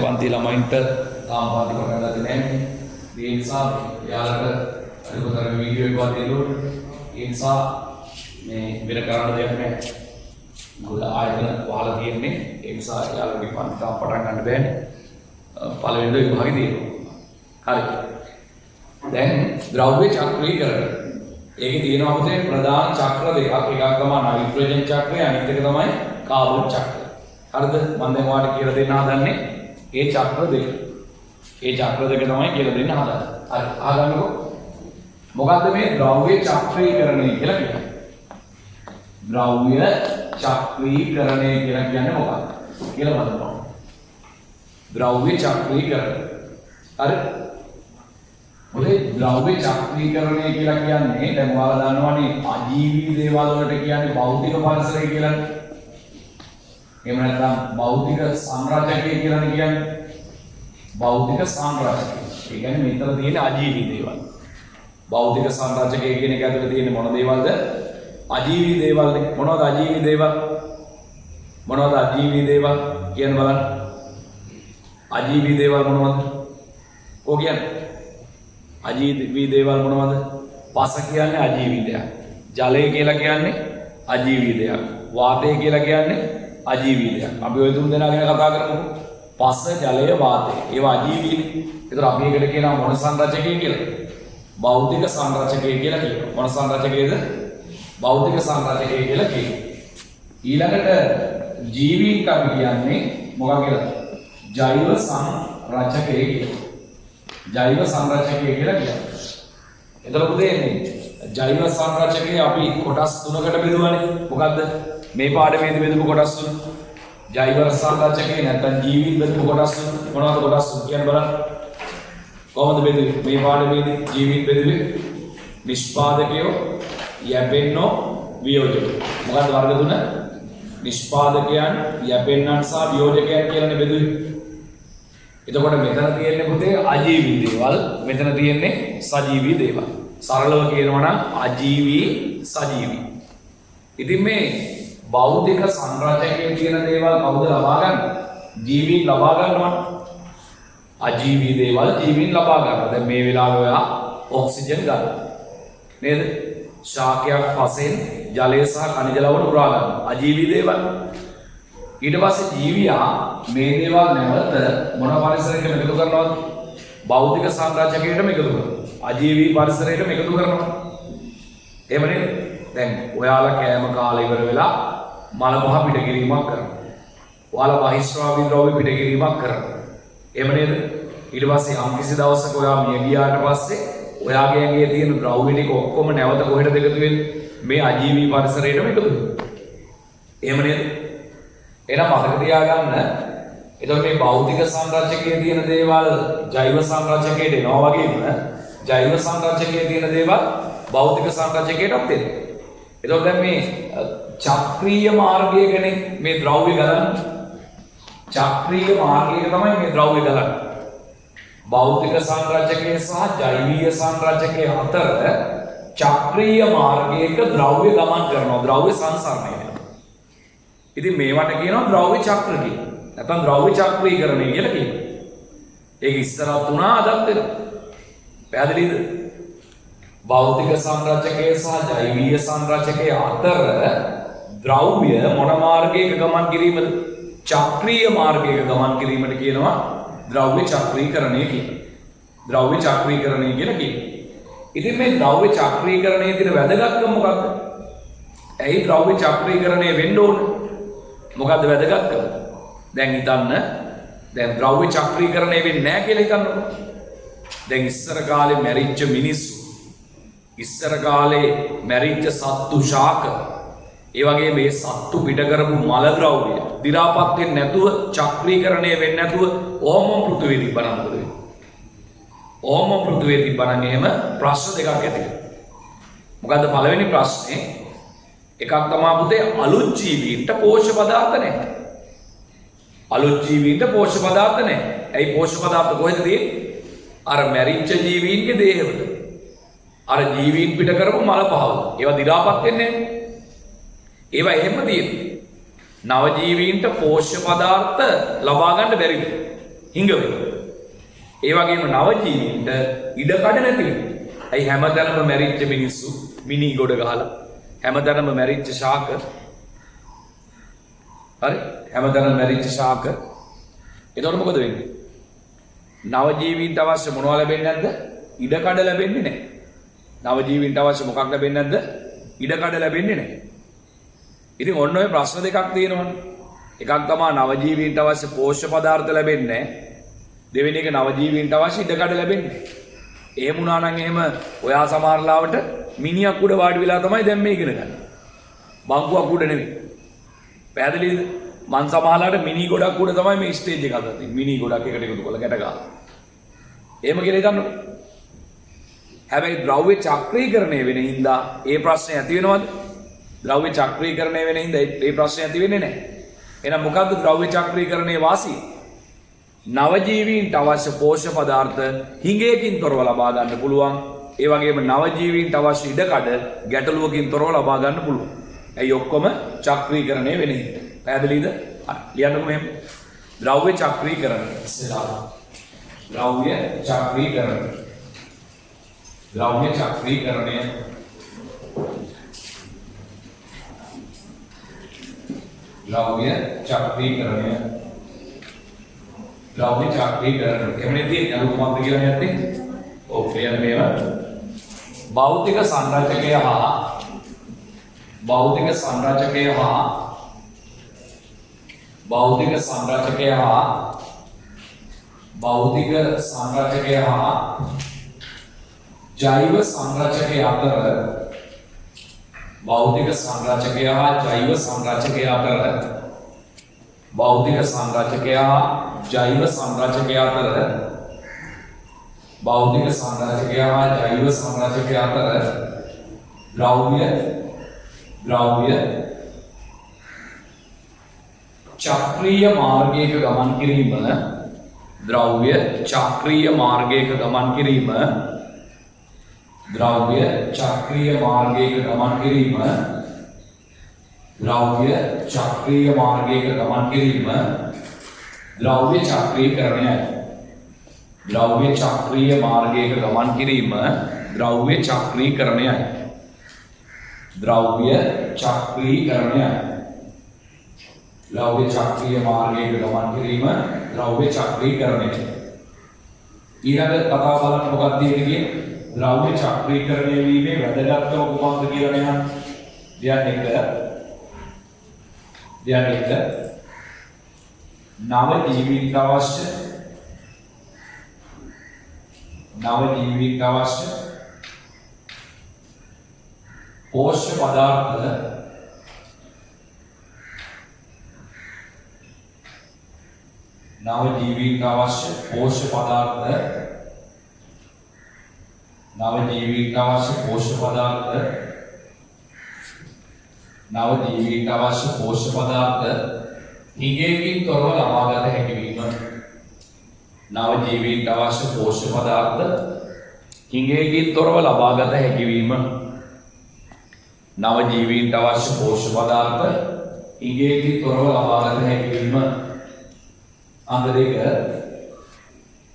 පන්ති ළමයින්ට තාම පාටි කරන්න දෙන්නේ නැහැ. ඒ නිසා යාළුවට අනිවාර්ය වීඩියෝ එකක් දෙන්න. ඒ නිසා මේ වෙන කරන්න දෙයක් නැහැ. ගොඩ ආයතන වහලා තියෙන්නේ. ඒ නිසා යාළුවගේ පන්ති තාම පටන් ගන්න බෑනේ. පළවෙනි විභාගෙ තියෙනවා. හරි. දැන් ද්‍රව්‍ය චක්‍රීකරණය. ඒකේ තියෙනවා අපිට ප්‍රධාන චක්‍ර දෙකක්. එකක් තමයි නයිට්‍රජන් චක්‍රය, අනිත් එක තමයි කාබන් චක්‍රය. හරිද? මම දැන් ඔයාලට කියලා දෙන්න හදන්නේ ඒ චක්‍ර දෙක. ඒ චක්‍ර දෙක තමයි කියලා දෙන්න හදන්නේ. හරි. අහගන්නකෝ. මොකද්ද මේ ද්‍රව්‍ය චක්‍රීකරණය කියලා කියන්නේ? ද්‍රව්‍ය චක්‍රීකරණය කියලා කියන්නේ මොකක්ද? කියලා බලන්න. ද්‍රව්‍ය චක්‍රීකරණය. හරි. මොකද ද්‍රව්‍ය චක්‍රීකරණය කියලා කියන්නේ දැන් ඔයාලා දන්නවනේ අජීවී දේවල් වලට කියන්නේ භෞතික පරිසරය කියලානේ. එහෙම නැත්නම් භෞතික සංරචකය කියලානේ කියන්නේ. භෞතික සංරචකය. ඒ කියන්නේ මෙතන තියෙන අජීවී දේවල්. භෞතික සංරචකය කියන එක ඇතුලේ තියෙන මොන දේවල්ද? අජීවී දේවල්නේ. මොනවද අජීවී දේවල්? මොනවද අජීවී දේවල් කියන බලන්න. අජීවී දේවල් මොනවද? කො කියන්නේ? අජීවී දේවල් මොනවද? පස කියන්නේ අජීවී දෙයක්. ජලය කියලා කියන්නේ අජීවී දෙයක්. වාතය කියලා කියන්නේ අජීවී දෙයක්. අපි ওই තුන් දෙනා ගැන කතා කරමු. පස, ජලය, වාතය. ඒවා අජීවීනේ. ඒතර අපි ඒකට කියනවා මොන සංරචකය කියලා? භෞතික සංරචකය කියලා කියනවා. මොන සංරචකයේද? භෞතික සංරචකය කියලා කියනවා. ඊළඟට ජීවීන් කම කියන්නේ මොකක්ද කියලා? ජෛව සංරචකය කියලා. ජෛව සංරචකය කියලා කියනවා. එතකොට පුතේ මේ ජෛව සංරචකය අපි කොටස් තුනකට බෙදුවානේ. මොකද්ද? මේ පාඩමේදී බෙදපු කොටස් තුන. ජෛව සංරචකය නැත්නම් ජීවීන් බෙදපු කොටස් තුන. මොනවද කොටස් තුන කියන්න බලන්න. කොහොමද බෙදුවේ? මේ පාඩමේදී ජීවීන් බෙදුවේ නිෂ්පාදකයෝ, යැපෙන්නෝ, වියෝජකයෝ. මොකද්ද වර්ග තුන? නිෂ්පාදකයන්, යැපෙන්නන් සහ වියෝජකයන් කියලානේ බෙදුවේ. එතකොට මෙතන තියෙන්නේ පුතේ අජීවී දේවල්, මෙතන තියෙන්නේ සජීවී දේවල්. සරලව කියනවා නම් අජීවී, සජීවී. ඉතින් මේ භෞතික සංරචකයේ තියෙන දේවල් කවුද ලබා ගන්න? ජීවීන් ලබා ගන්නවා. අජීවී දේවල් ජීවීන් ලබා ගන්නවා. දැන් මේ වෙලාවේ ඔයා ඔක්සිජන් ගන්න. නේද? ශාකයක් වශයෙන් ජලය සහ ಖನಿජ ලවණ උරා ගන්නවා. අජීවී දේවල්. ඊට පස්සේ ජීවියා මේ දේවල් නැවත මොන පරිසරයකට එකතු කරනවද? භෞතික සංරචකයකට එකතු කරනවා. අජීවී පරිසරයකට එකතු කරනවා. එහෙම නේද? දැන් ඔයාලා කෑම කාලේ ඉවර වෙලා මල පහ පිට කිරීමක් කරනවා. ඔයාලා බහිස්රාවී ද්‍රව්‍ය පිට කිරීමක් කරනවා. එහෙම නේද? ඊට පස්සේ යම්කිසි දවසක ඔයා මිය ගියාට පස්සේ ඔයාගේ ඇඟේ තියෙන ද්‍රව්‍ය ටික ඔක්කොම නැවත කොහෙටද එකතු වෙන්නේ? මේ අජීවී පරිසරයටම එකතු වෙනවා. එහෙම නේද? එහෙනම් මතක තියාගන්න. එතකොට මේ භෞතික සංරචකයේ තියෙන දේවල් ජෛව සංරචකයට එනවා වගේම ජෛව සංරචකයේ තියෙන දේවල් භෞතික සංරචකයටත් එනවා. එතකොට දැන් මේ චක්‍රීය මාර්ගයකනේ මේ ද්‍රව්‍ය ගලන්නේ. චක්‍රීය මාර්ගයක තමයි මේ ද්‍රව්‍ය ගලන්නේ. භෞතික සංරචකයේ සහ ජෛවීය සංරචකයේ අතර චක්‍රීය මාර්ගයක ද්‍රව්‍ය ගමන් කරනවා. ද්‍රව්‍ය සංසරණය වෙනවා. ඉතින් මේවට කියනවා ද්‍රව්‍ය චක්‍ර කියලා. නැත්නම් ද්‍රව්‍ය චක්‍රීකරණය කියලා කියනවා. ඒක ඉස්සරහත් උනා අදත් වෙනවා. පැහැදිලිද? භෞතික සංරචකයේ සහ ජෛවීය සංරචකයේ අතර ද්‍රව්‍ය මොන මාර්ගයක ගමන් කිරීමද? චක්‍රීය මාර්ගයක ගමන් කිරීමට කියනවා ද්‍රව්‍ය චක්‍රීකරණය කියලා. ද්‍රව්‍ය චක්‍රීකරණය කියලා කියනවා. ඉතින් මේ ද්‍රව්‍ය චක්‍රීකරණයේ තියෙන වැදගත්කම මොකක්ද? ඇයි ද්‍රව්‍ය චක්‍රීකරණය වෙන්න ඕනේ? මොකද්ද වැදගත්කම? දැන් හිතන්න. දැන් ද්‍රව්‍ය චක්‍රීකරණය වෙන්නේ නැහැ කියලා හිතන්නකෝ. දැන් ඉස්සර කාලේ මැරිච්ච මිනිස්සු, ඉස්සර කාලේ මැරිච්ච සත්තු ශාක, ඒ වගේ මේ සත්තු පිට කරපු මල ද්‍රව්‍ය දි รา පත් වෙන්නේ නැතුව චක්‍රීකරණය වෙන්නේ නැතුව ඕමම පෘථිවිය තිබ්බනම් මොකද වෙන්නේ? ඕමම පෘථිවිය තිබ්බනම් එහෙම ප්‍රශ්න දෙකක් ඇති වෙනවා. මොකද්ද පළවෙනි ප්‍රශ්නේ? එකක් තමයි පුතේ අලුත් ජීවීන්ට පෝෂ්‍ය පදාර්ථ නැහැ. අලුත් ජීවීන්ට පෝෂ්‍ය පදාර්ථ නැහැ. ඇයි පෝෂ්‍ය පදාර්ථ කොහෙද තියෙන්නේ? අර මැරිච්ච ජීවීන්ගේ දේහවල. අර ජීවීන් පිට කරපු මල පහවල. ඒවා දි รา පත් වෙන්නේ නැහැ. ඒවා එහෙම තියෙනවා. නව ජීවීන්ට පෝෂ්‍ය පදාර්ථ ලබා ගන්න බැරිද? හිඟ වෙනවා. ඒ වගේම නව ජීවීන්ට ඉඩ කඩ නැති වෙනවා. ඇයි හැමතැනම මැරිච්ච මිනිස්සු මිනි ගොඩ ගහලා හැමතැනම මැරිච්ච ශාක හරි හැමතැනම මැරිච්ච ශාක එතකොට මොකද වෙන්නේ? නව ජීවීන්ට අවශ්‍ය මොනවද ලැබෙන්නේ නැද්ද? ඉඩ කඩ ලැබෙන්නේ නැහැ. නව ජීවීන්ට අවශ්‍ය මොකක් ලැබෙන්නේ නැද්ද? ඉඩ කඩ ලැබෙන්නේ නැහැ. ඉතින් ඔන්න ඔය ප්‍රශ්න දෙකක් තියෙනවනේ. එකක් තමයි නව ජීවීන්ට අවශ්‍ය පෝෂ්‍ය පදාර්ථ ලැබෙන්නේ නැහැ. දෙවෙනි එක නව ජීවීන්ට අවශ්‍ය ඉඩ කඩ ලැබෙන්නේ. එහෙම වුණා නම් එහෙම ඔයා සමහරලාවට මිනිහක් උඩ වාඩි වෙලා තමයි දැන් මේ ඉගෙන ගන්න. බංකුවක් උඩ නෙවෙයි. පැහැදිලිද? මං සමහරලාට මිනි ගොඩක් උඩ තමයි මේ ස්ටේජ් එක හදලා තියෙන්නේ. මිනි ගොඩක් එකට එකතු කරලා ගැට ගහලා. එහෙම කියලා හිතන්නකො. හැබැයි ද්‍රව්‍ය චක්‍රීකරණය වෙන හින්දා ඒ ප්‍රශ්නේ ඇති වෙනවද? ද්‍රව්‍ය චක්‍රීකරණය වෙන හින්දා ඒ ප්‍රශ්නේ ඇති වෙන්නේ නැහැ. එහෙනම් මොකද්ද ද්‍රව්‍ය චක්‍රීකරණයේ වාසිය? නව ජීවීන්ට අවශ්‍ය පෝෂ්‍ය පදාර්ථ හිඟයකින් තොරව ලබා ගන්න පුළුවන්. ඒ වගේම නව ජීවීන්ට අවශ්‍ය ඉඩකඩ ගැටලුවකින් තොරව ලබා ගන්න පුළුවන්. ඇයි ඔක්කොම චක්‍රීකරණය වෙන්නේ? පැහැදිලිද? හරි. ලියන්නකො මෙහෙම. ද්‍රව්‍ය චක්‍රීකරණය. ඉස්සෙල්ලා ද්‍රව්‍ය චක්‍රීකරණය. ද්‍රව්‍ය චක්‍රීකරණය. ද්‍රව්‍ය චක්‍රීකරණය. ද්‍රව්‍ය චක්‍රීකරණය. එමුණේදී අලුත් මොකක්ද කියලා යන්නේ? ඔව් කියන මේවා භෞතික සංරචකය හා භෞතික සංරචකය හා භෞතික සංරචකය හා භෞතික සංරචකය හා ජෛව සංරචකය අතර භෞතික සංරචකය හා ජෛව සංරචකය අතර භෞතික සංරචකය හා ජෛව සංරචකය අතර භෞතික සංරචකය හා ජෛව සංරචකය අතර ද්‍රව්‍ය චක්‍රීය මාර්ගයක ගමන් කිරීම ද්‍රව්‍ය චක්‍රීය මාර්ගයක ගමන් කිරීම ද්‍රව්‍ය චක්‍රීය මාර්ගයක ගමන් කිරීම ද්‍රව්‍ය චක්‍රීය මාර්ගයක ගමන් කිරීම ද්‍රව්‍ය චක්‍රීකරණයයි. ද්‍රව්‍ය චක්‍රීය මාර්ගයක ගමන් කිරීම ද්‍රව්‍ය චක්‍රීකරණයයි. ද්‍රව්‍ය චක්‍රීකරණයයි. ද්‍රව්‍ය චක්‍රීය මාර්ගයක ගමන් කිරීම ද්‍රව්‍ය චක්‍රීකරණයයි. ඊළඟ කතාව බලන්න මොකක්ද කියන්නේ? ද්‍රව්‍ය චක්‍රීකරණය වීමේ වැදගත්කම කොහොමද කියලා නේද? ධ්‍යාන එක නව ජීවීන්ට අවශ්‍ය පෝෂ්‍ය පදාර්ථ නව ජීවීන්ට අවශ්‍ය පෝෂ්‍ය පදාර්ථ නව ජීවීන්ට අවශ්‍ය පෝෂ්‍ය පදාර්ථ නව ජීවීන්ට අවශ්‍ය පෝෂ්‍ය පදාර්ථ හිඟයකින් තොරව ලබාගත හැකි වීම. නව ජීවීන්ට අවශ්‍ය පෝෂ්‍ය පදාර්ථ හිඟයකින් තොරව ලබාගත හැකි වීම. නව ජීවීන්ට අවශ්‍ය පෝෂ්‍ය පදාර්ථ හිඟයකින් තොරව ලබාගත හැකි වීම. අංග 2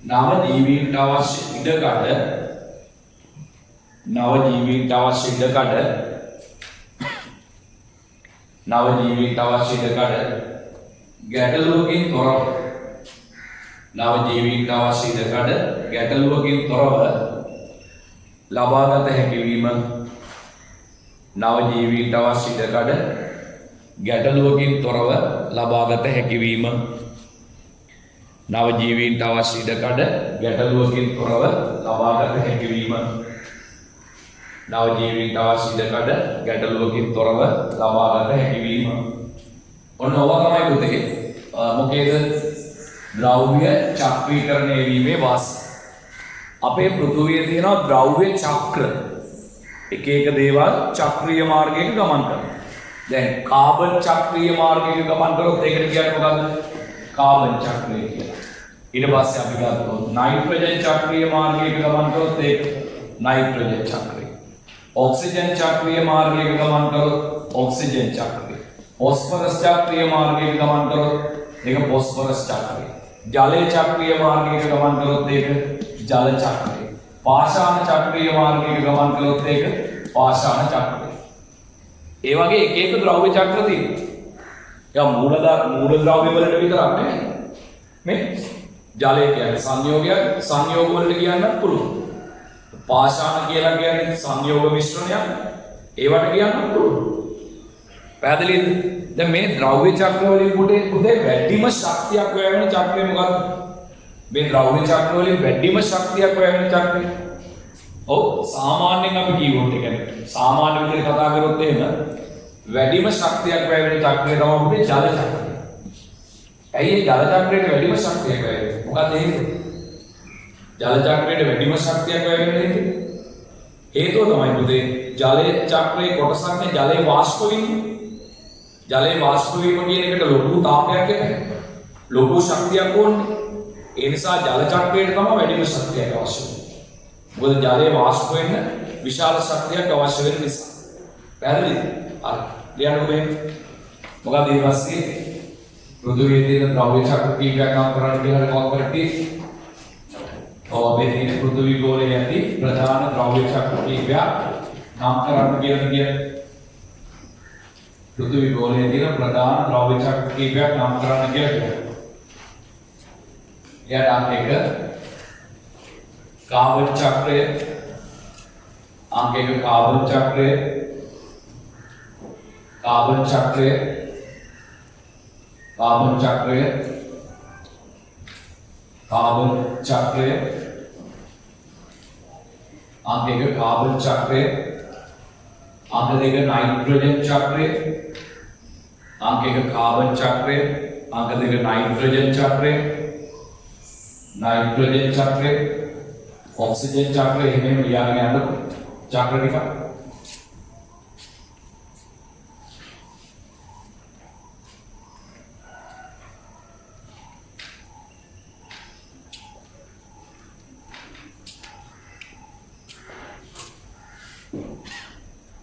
නව ජීවීන්ට අවශ්‍ය ඉඩකඩ නව ජීවීන්ට අවශ්‍ය ඉඩකඩ නව ජීවීන්ට අවශ්‍ය ඉඩකඩ ගැටලුවකින් තොරව නව ජීවීන්ට අවශ්‍ය ඉඩකඩ ගැටලුවකින් තොරව ලබාගත හැකි වීම. නව ජීවීන්ට අවශ්‍ය ඉඩකඩ ගැටලුවකින් තොරව ලබාගත හැකි වීම. නව ජීවීන්ට අවශ්‍ය ඉඩකඩ ගැටලුවකින් තොරව ලබාගත හැකි වීම. නව ජීවීන්ට අවශ්‍ය ඉඩකඩ ගැටලුවකින් තොරව ලබාගත හැකි වීම. ඔන්න ඕවා තමයි පුතේ මොකේද ද්‍රව්‍ය චක්‍රීකරණය වීමේ වාසිය. අපේ පෘථුවියේ තියෙනවා ද්‍රව්‍ය චක්‍ර. එක එක දේවල් චක්‍රීය මාර්ගයක ගමන් කරනවා. දැන් කාබන් චක්‍රීය මාර්ගයක ගමන් කරොත් ඒකට කියන්නේ මොකක්ද? කාබන් චක්‍රය කියලා. ඊට පස්සේ අපි ගත්තොත් නයිට්‍රජන් චක්‍රීය මාර්ගයක ගමන් කරොත් ඒක නයිට්‍රජන් චක්‍රය. ऑक्सीजन चक्रीय मार्गයක ගමන් කරොත් ऑक्सीजन चक्‍රය. फॉस्फरस चक्रीय मार्गයක ගමන් කරොත් ඒක फॉस्फरस चक्‍රය. ජලය චක්‍රීය මාර්ගයක ගමන් කළොත් ඒක ජල චක්‍රය. පාෂාණ චක්‍රීය මාර්ගයක ගමන් කළොත් ඒක පාෂාණ චක්‍රය. ඒ වගේ එක එක ද්‍රව්‍ය චක්‍ර තියෙනවා. ඒක මූල ද්‍රව්‍ය වලට විතරක් නෙමෙයි. මේ ජලය කියන්නේ සංයෝග වලට කියන්නත් පුළුවන්. පාෂාණ කියලා කියන්නේ සංයෝග මිශ්‍රණයක්. ඒවට කියන්නත් පුළුවන්. පැහැදිලිද? දැන් මේ ද්‍රව්‍ය චක්‍ර වලින් පුතේ වැඩිම ශක්තියක් වැවෙන චක්‍රය මොකක්ද? මේ ද්‍රව්‍ය චක්‍ර වලින් වැඩිම ශක්තියක් වැවෙන චක්‍රය. ඔව් සාමාන්‍යයෙන් අපි කියවොත් ඒ කියන්නේ සාමාන්‍ය විදිහට කතා කරොත් එහෙම වැඩිම ශක්තියක් වැවෙන චක්‍රය තමයි පුතේ ජල චක්‍රය. ඇයි ඒ ජල චක්‍රයට වැඩිම ශක්තියක් වැවෙන්නේ? මොකක්ද හේතුව? ජල චක්‍රයට වැඩිම ශක්තියක් වැවෙන්නේ හේතුව තමයි පුතේ ජලයේ චක්‍රයේ කොටසක් නේ ජලයේ වාෂ්ප වීම. ජලයේ වාෂ්ප වීම කියන එකට ලොකු තාපයක් එන්නේ. ලොකු ශක්තියක් ඕනේ. ඒ නිසා ජල චක්‍රයට තමයි වැඩිම ශක්තියක් අවශ්‍ය වෙන්නේ. මොකද ජලයේ වාෂ්ප වෙන්න විශාල ශක්තියක් අවශ්‍ය වෙන නිසා. පැහැදිලිද? හරි. ලියන්නකො මේ. මොකද ඊට පස්සේ පෘථිවියේ තියෙන ද්‍රව්‍ය චක්‍ර කීපයක් නම් කරන්න කියලා කවුරු කරටි? ඔව් මේ තියෙන පෘථිවි ගෝලයේ ඇති ප්‍රධාන ද්‍රව්‍ය චක්‍ර කීපයක් නම් කරන්න කියලා පෘථිවි ගෝලයේ තියෙන ප්‍රධාන ද්‍රව්‍ය චක්‍ර කීපයක් නම් කරන්න කියලා. එයාට අංක 1 කාබන් චක්‍රය, අංක 1 කාබන් චක්‍රය, කාබන් චක්‍රය, කාබන් චක්‍රය, කාබන් චක්‍රය, අංක 1 කාබන් චක්‍රය, අංක 2 नाइट्रोजन चक्र, अंक 1 कार्बन चक्र, अंक 2 नाइट्रोजन चक्र, नाइट्रोजन चक्र, ऑक्सीजन चक्र इन्हें लिया गया है चक्र दिखा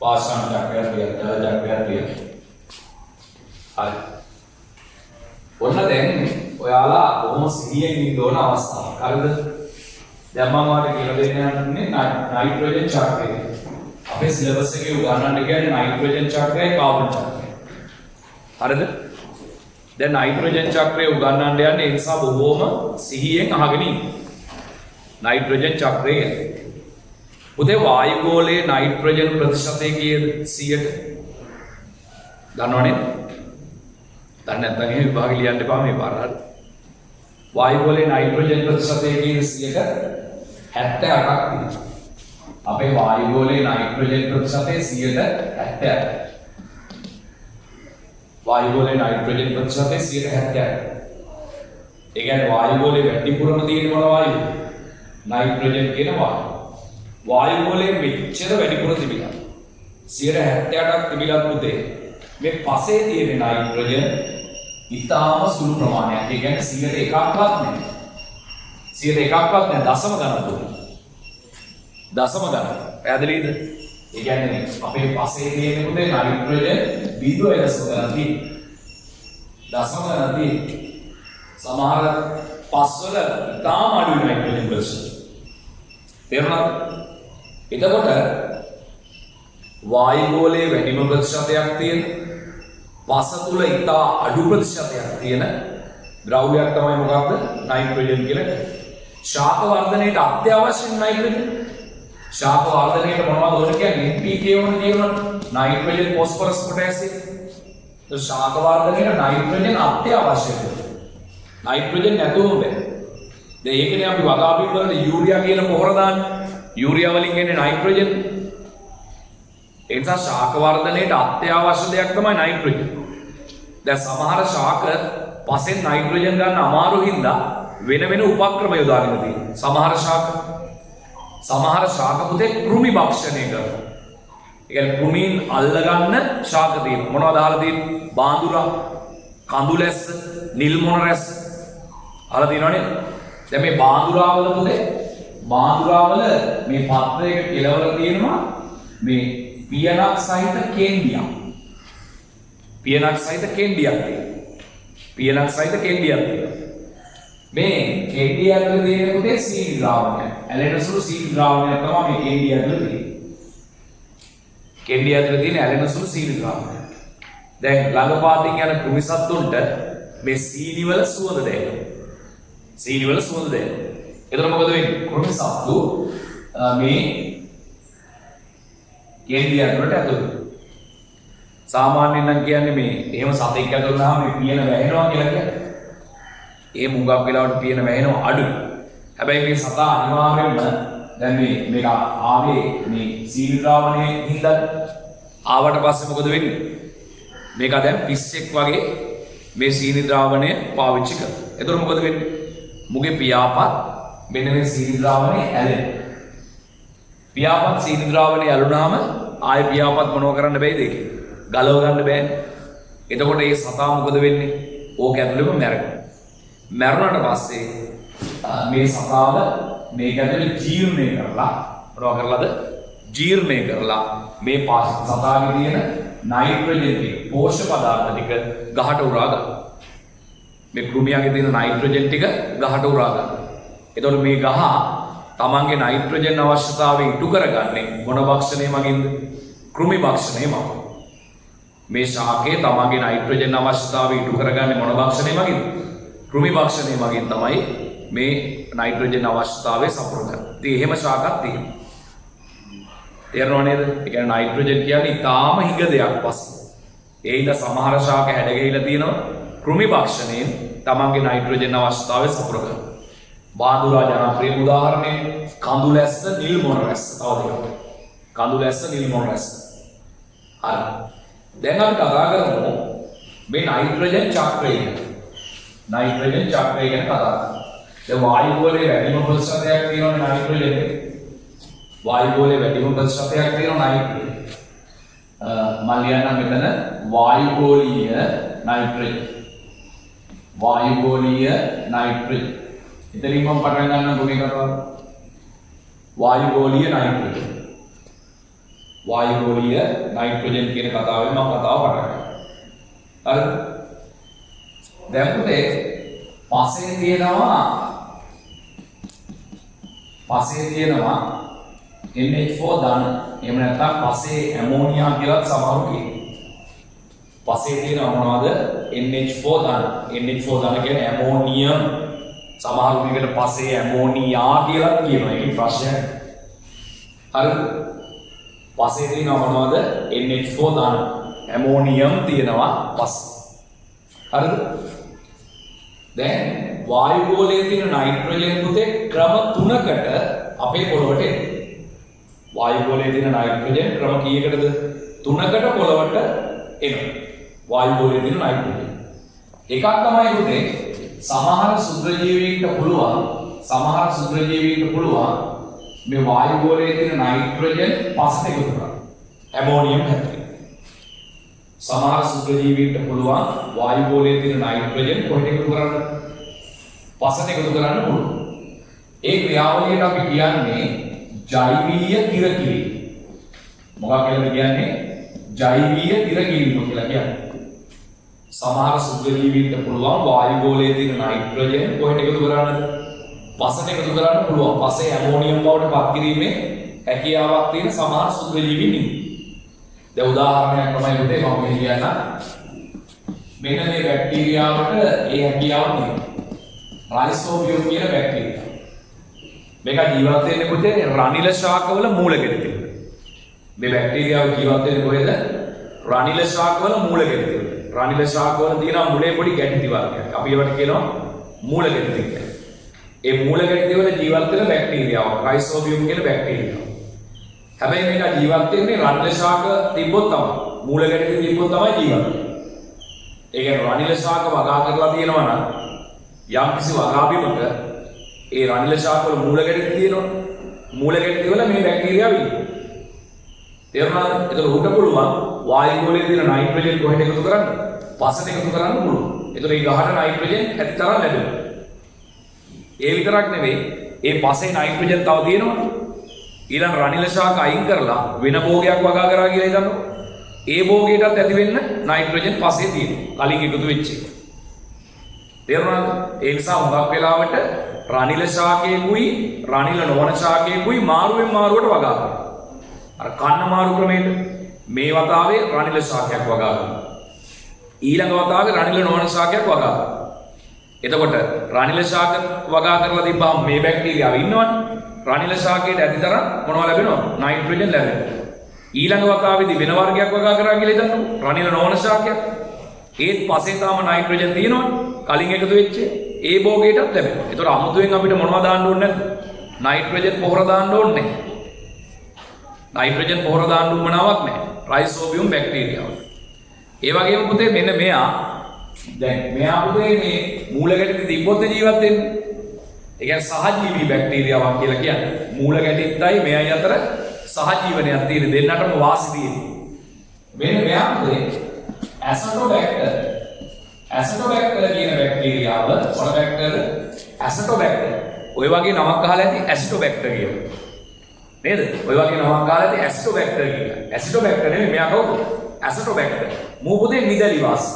පාෂාණ චක්‍රයක් දිය චක්‍රයක් දිය. හරි. ඔන්න දැන් ඔයාලා කොහොම සිහියෙන් ඉන්න ඕන අවස්ථාවක්. හරිද? දැන් මම ඔයාලට කියලා දෙන්න යන්නේ නයිට්‍රෝජන් චක්‍රය. අපේ සිලබස් එකේ උගන්වන්න කියන්නේ නයිට්‍රෝජන් චක්‍රයයි කාබන් චක්‍රයයි. හරිද? දැන් නයිට්‍රෝජන් චක්‍රය උගන්වන්න යන්නේ ඒ නිසා බොහොම සිහියෙන් අහගෙන ඉන්න. නයිට්‍රෝජන් චක්‍රය උදේ වායු ගෝලයේ නයිට්‍රෝජන් ප්‍රතිශතය කීයද 100ට? දන්නවනේ? දන්නේ නැත්නම් එහෙම විභාගෙ ලියන්න එපා මේ පාර හරි. වායු ගෝලයේ නයිට්‍රෝජන් ප්‍රතිශතය කීයද 100ට? 78ක් තියෙනවා. අපේ වායු ගෝලයේ නයිට්‍රෝජන් ප්‍රතිශතය 178ක්. වායු ගෝලයේ නයිට්‍රෝජන් ප්‍රතිශතය 178ක්. ඒ කියන්නේ වායු ගෝලයේ වැඩිපුරම තියෙන මොන වායුවද? නයිට්‍රෝජන් කියන වායුව. වායු ගෝලයේ මෙච්චර වැඩිපුර තිබිලා 178ක් තිබිලා පුතේ මේ පසේ තියෙන නයිට්‍රෝජන් ඉතාම සුළු ප්‍රමාණයක්. ඒ කියන්නේ 101ක්වත් නෙමෙයි. 101ක්වත් නෙමෙයි දශම ගණන දුන්නේ. දශම ගණන. පැහැදිලිද? ඒ කියන්නේ අපේ පසේ තියෙන පුතේ නයිට්‍රෝජන් 0.1 ගණන් තියෙනවා. දශම ගණන් තියෙනවා. සමහර පස්වල ඉතාම අඩු නයිට්‍රෝජන් ප්‍රතිශතය. තේරුණාද? එතකොට වායු ගෝලයේ වැඩිම ප්‍රතිශතයක් තියෙන පස තුල ඉතා අඩු ප්‍රතිශතයක් තියෙන ද්‍රව්‍යයක් තමයි මොකක්ද? නයිට්‍රෝජන් කියලා කියන්නේ. ශාක වර්ධනයේට අත්‍යවශ්‍ය නයිට්‍රෝජන්. ශාක වර්ධනයේට මොනවද ඕන කියන්නේ? NPK ඕන තියෙනවා. නයිට්‍රෝජන්, ફોස්ෆරස්, පොටෑසියම්. ඒ ශාක වර්ධනයේට නයිට්‍රෝජන් අත්‍යවශ්‍යයි. නයිට්‍රෝජන් නැතුවම බෑ. දැන් ඒකනේ අපි වගාපින් වලට යූරියා කියලා පොහොර දාන්නේ. යූරියා වලින් එන්නේ නයිට්‍රෝජන්. ඒ නිසා ශාක වර්ධනයේට අත්‍යවශ්‍ය දෙයක් තමයි නයිට්‍රෝජන්. දැන් සමහර ශාක පසෙන් නයිට්‍රෝජන් ගන්න අමාරු හින්දා වෙන වෙන උපක්‍රම යොදාගෙන තියෙනවා. සමහර ශාක පුතේ කෘමි භක්ෂණය කරනවා. ඒ කියන්නේ කෘමීන් අල්ල ගන්න ශාක තියෙනවා. මොනවද අහලා තියෙන්නේ? බාඳුරා, කඳුලැස්ස, නිල් මොන රැස්ස. අහලා තියෙනවනේ. දැන් මේ බාඳුරාවල පුතේ බාඳුරාවල මේ පත්‍රයක කෙලවර තියෙනවා මේ පියනක් සහිත කේන්දියක්. පියනක් සහිත කේන්දියක් තියෙනවා. පියනක් සහිත කේන්දියක් තියෙනවා. මේ කෙන්ඩිය ඇතුලේ තියෙන පුතේ සීනි ද්‍රාවණය. ඇලෙන සුළු සීනි ද්‍රාවණයක් තමයි මේ කෙන්ඩිය ඇතුලේ තියෙන්නේ. කෙන්ඩිය ඇතුලේ තියෙන ඇලෙන සුළු සීනි ද්‍රාවණය. දැන් ළඟපාතින් යන කෘමිසත්තුන්ට මේ සීනි වල සුවඳ දැනෙනවා. සීනි වල සුවඳ දැනෙනවා. එතකොට මොකද වෙන්නේ? කෘමිසත්තු මේ කෙන්ඩිය ඇතුලට ඇතුළු. සාමාන්‍යයෙන් නම් කියන්නේ මේ එහෙම සතෙක් ඇතුළු වුණාම මේ පියන වැහෙනවා කියලා කියන්නේ. ඒ මුගක් වෙලාවට පියන වැහෙනවා අඩුයි. හැබැයි මේ සතා අනිවාර්යයෙන්ම දැන් මේක ආවේ මේ සීනි ද්‍රාවණයේ හින්දා ආවට පස්සේ මොකද වෙන්නේ? මේක දැන් පිස්සෙක් වගේ මේ සීනි ද්‍රාවණය පාවිච්චි කරනවා. එතකොට මොකද වෙන්නේ? මුගේ පියාපත් මෙන්න මේ සීනි ද්‍රාවණය ඇලෙනවා. පියාපත් සීනි ද්‍රාවණය ඇලුනාම ආයෙ පියාපත් මොනව කරන්න බැයිද ඒක? ගලව ගන්න බෑනේ. එතකොට මේ සතා මොකද වෙන්නේ? ඕක ඇතුළෙම මැරෙනවා. මැරුණාට පස්සේ මේ සතාව මේක ඇතුළේ ජීර්ණය කරලා මොනව කරලාද? ජීර්ණය කරලා මේ සතාවේ තියෙන නයිට්‍රජන් ටික පෝෂක පදාර්ථ ටික ගහට උරා ගන්නවා. මේ කෘමියාගේ තියෙන නයිට්‍රජන් ටික ගහට උරා ගන්නවා. එතකොට මේ ගහ තමන්ගේ නයිට්‍රජන් අවශ්‍යතාවය ඉටු කරගන්නේ මොන භක්ෂණය මගින්ද? කෘමි භක්ෂණය මගින්. මේ ශාකයේ තමන්ගේ නයිට්‍රජන් අවශ්‍යතාවය ඉටු කරගන්නේ මොන භක්ෂණය මගින්ද? කෘමි භක්ෂණය මගින් තමයි මේ නයිට්‍රජන් අවශ්‍යතාවය සපුරන්නේ. ඉතින් එහෙම ශාකක් තියෙනවා. තේරෙනව නේද? ඒ කියන්නේ නයිට්‍රජන් කියන්නේ ඊටාම හිග දෙයක් පස්සේ. ඒ ඉඳ සමහර ශාක හැඩගැහිලා තියෙනවා කෘමි භක්ෂණයෙන් තමන්ගේ නයිට්‍රජන් අවශ්‍යතාවය සපුර ගන්න. බාඳුරා ජනප්‍රිය උදාහරණය කඳුලැස්ස නිල් මොන රැස්ස. තව දෙකක්. කඳුලැස්ස නිල් මොන රැස්ස. හරි. දැන් අපි කතා කරමු මේ නයිට්‍රජන් චක්‍රය ගැන. නයිට්‍රජන් චක්‍රය ගැන කතා කරමු. දැන් වායු ගෝලයේ වැඩිම ප්‍රතිශතයක් තියෙනවනේ නයිට්‍රජන්. වායු ගෝලයේ වැඩිම ප්‍රතිශතයක් තියෙනවා නයිට්‍රජන්. මම ලියන්නම් මෙතන වායු ගෝලීය නයිට්‍රජන්. වායු ගෝලීය නයිට්‍රජන්. ඉතින් මම පටන් ගන්නම් මොකේ කතාවද? වායු ගෝලීය නයිට්‍රජන්. වායු ගෝලීය නයිට්‍රජන් කියන කතාවෙන් මම කතාව පටන් ගන්නවා. හරිද? දැන් පුතේ පසේ තියෙනවා NH4 ධන. එහෙම නැත්නම් පසේ ඇමෝනියා කියලාත් සමහරු කියනවා. පසේ තියෙනවා මොනවද? NH4 ධන. NH4 ධන කියන්නේ ඇමෝනියම්. සමහරු මේකට පසේ ඇමෝනියා කියලා කියනවා. ඒකේ ප්‍රශ්නයක්. හරිද? පසේ තියෙනවා මොනවද? NH4 ධන. ඇමෝනියම් තියෙනවා පසේ. හරිද? දැන් වායු ගෝලයේ තියෙන නයිට්‍රජන් පුතේ ක්‍රම 3කට අපේ පොළොවට එනවා. වායු ගෝලයේ තියෙන නයිට්‍රජන් ක්‍රම කීයකටද? 3කට පොළොවට එනවා. වායු ගෝලයේ තියෙන නයිට්‍රජන්. එකක් තමයි පුතේ සමහර සුද්ධජීවීන්ට පුළුවන් මේ වායු ගෝලයේ තියෙන නයිට්‍රජන් පසට එකතු කරන්න. ඇමෝනියම් හැටියට. සමහර සුද්ධජීවීන්ට පුළුවන් වායු ගෝලයේ තියෙන නයිට්‍රජන් කොහෙට එකතු කරන්න? පසට එකතු කරන්න පුළුවන්. ඒ ක්‍රියාවලියට අපි කියන්නේ ජෛවීය තිරකිරීම. මොකක් කියලාද කියන්නේ? ජෛවීය තිරකිරීම කියලා කියන්නේ. සමහර සුද්ධජීවීන්ට පුළුවන් වායු ගෝලයේ තියෙන නයිට්‍රජන් කොහෙට එකතු කරන්නද? පසට එකතු කරන්න පුළුවන්. පසේ ඇමෝනියම් බවට පත් කිරීමේ හැකියාවක් තියෙන සමහර සුද්ධජීවීන් ඉන්නවා. දැන් උදාහරණයක් තමයි උදේ මම මේ කියන්නම්. මෙන්න මේ බැක්ටීරියාවට ඒ හැකියාව තියෙනවා. රයිසෝබියම් කියන බැක්ටීරියාව. මේක ජීවත් වෙන්නේ පුතේ රනිල ශාකවල මූලකෙට තියෙනවා. මේ බැක්ටීරියාව ජීවත් වෙන්නේ කොහෙද? රනිල ශාකවල මූලකෙට තියෙනවා. රනිල ශාකවල තියෙන මුලේ පොඩි ගැටි වර්ගයක්. අපි ඒවට කියනවා මූලකෙට කියලා. ඒ මූලකෙට වල ජීවත් වෙන බැක්ටීරියාව රයිසෝබියම් කියන බැක්ටීරියාව. හැබැයි මේක ජීවත් වෙන්නේ රනිල ශාක තිබ්බොත් තමයි. මූලකෙට තිබ්බොත් තමයි ජීවත් වෙන්නේ. ඒ කියන්නේ රනිල ශාක වගා කරලා තියෙනවා නම් යම් කිසි වගාබිමක ඒ රනිල ශාක වල මූලකෙට තියෙනවා. මූලකෙට තියවල මේ බැක්ටීරියාව ඉන්නවා. තේරුණාද? ඒක උඩ පුළුවන් වායු ගෝලයේ තියෙන නයිට්‍රජන් කොහෙට එකතු කරන්න? පසට එකතු කරන්න පුළුවන්. ඒතර මේ ගහට නයිට්‍රජන් ඇති තරම් ලැබෙනවා. ඒ විතරක් නෙවෙයි ඒ පසේ නයිට්‍රජන් තව තියෙනවා. ඊළඟ රනිල ශාක අයින් කරලා වෙන භෝගයක් වගා කරා කියලා හිතන්නකො. ඒ භෝගයටත් ඇති වෙන්න නයිට්‍රජන් පසේ තියෙනවා. කලින් එකතු වෙච්ච එක. තේරුණාද? ඒ නිසා හුඟක් වෙලාවට රනිල ශාකයකුයි රනිල නොවන ශාකයකුයි මාරුවෙන් මාරුවට වගා කරනවා. අර කන්න මාරු ක්‍රමයට මේ වතාවේ රනිල ශාකයක් වගා කරනවා. ඊළඟ වතාවේ රනිල නොවන ශාකයක් වගා කරනවා. එතකොට රනිල ශාක වගා කරලා තිබ්බම මේ බැක්ටීරියාව ඉන්නවනේ. රනිල ශාකයට ඇති තරම් මොනවද ලැබෙනවද? නයිට්‍රජන් ලැබෙනවා. ඊළඟ වතාවේදී වෙන වර්ගයක් වගා කරා කියලා හිතන්නකො. රනිල නොවන ශාකයක්. ඒත් පස්සේ තාම නයිට්‍රජන් තියෙනවනේ. කලින් එකතු වෙච්ච ඒ භෝගයටත් ලැබෙනවා. ඒතකොට අමුතුවෙන් අපිට මොනවද දාන්න ඕනේ නැද්ද? නයිට්‍රජන් පොහොර දාන්න ඕනේ නැහැ. නයිට්‍රජන් පොහොර දාන්න උවමනාවක් නැහැ. රයිසෝබියම් බැක්ටීරියාව. ඒ වගේම පුතේ මෙන්න මෙයා දැන් මෙයා පුතේ මේ මූලකැටි තිබ්බොත් ජීවත් වෙන්නේ. ඒ කියන්නේ සහජීවී බැක්ටීරියාවක් කියලා කියන්නේ. මූලකැටිත්තයි මෙයයි අතර සහජීවනයක් තියෙන දෙන්නටම වාසි තියෙනවා. මෙන්න මෙයා පුතේ ඇසටෝබැක්ටර් කියන බැක්ටීරියාව මොන බැක්ටර්? ඇසටෝබැක්ටර්. ඔය වගේ නමක් අහලා ඇති ඇසිටෝබැක්ටර් කියලා. නේද? ඔය වගේ නමක් අහලා ඇති ඇසිටෝබැක්ටර් කියලා. ඇසිටෝබැක්ටර් නෙමෙයි මෙයා කවුද? ඇසටෝබැක්ටර්. මූ පුතේ නිදලි වාසි.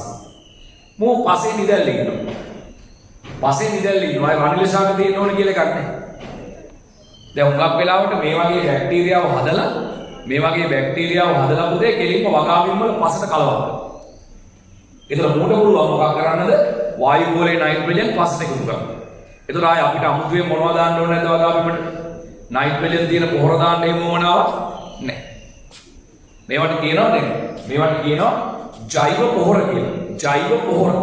මූ පසේ නිදල්ලේ ඉන්නවා. පසේ නිදල්ලේ ඉන්නවා. රනිල ශාක තියෙන්න ඕන කියලා එකක් නැහැ. දැන් හුඟක් වෙලාවට මේ වගේ බැක්ටීරියාව හදලා පුතේ කෙලින්ම වගාවීම් වල පසට කලවම් කරනවා. ඒතර මූට පුළුවන් මොකක් කරන්නද? වායු ගෝලයේ නයිට්‍රජන් පසට එකතු කරන්න. ඒතර ආයේ අපිට අමුතුවෙන් මොනවද දාන්න ඕනේ නැද්ද වගාවීමට? නයිට්‍රජන් තියෙන පොහොර දාන්න එහෙම ඕනාවක් නැහැ. මේවට කියනවා නේද? මේවට කියනවා ජෛව පොහොර කියලා. ජෛව පොහොර.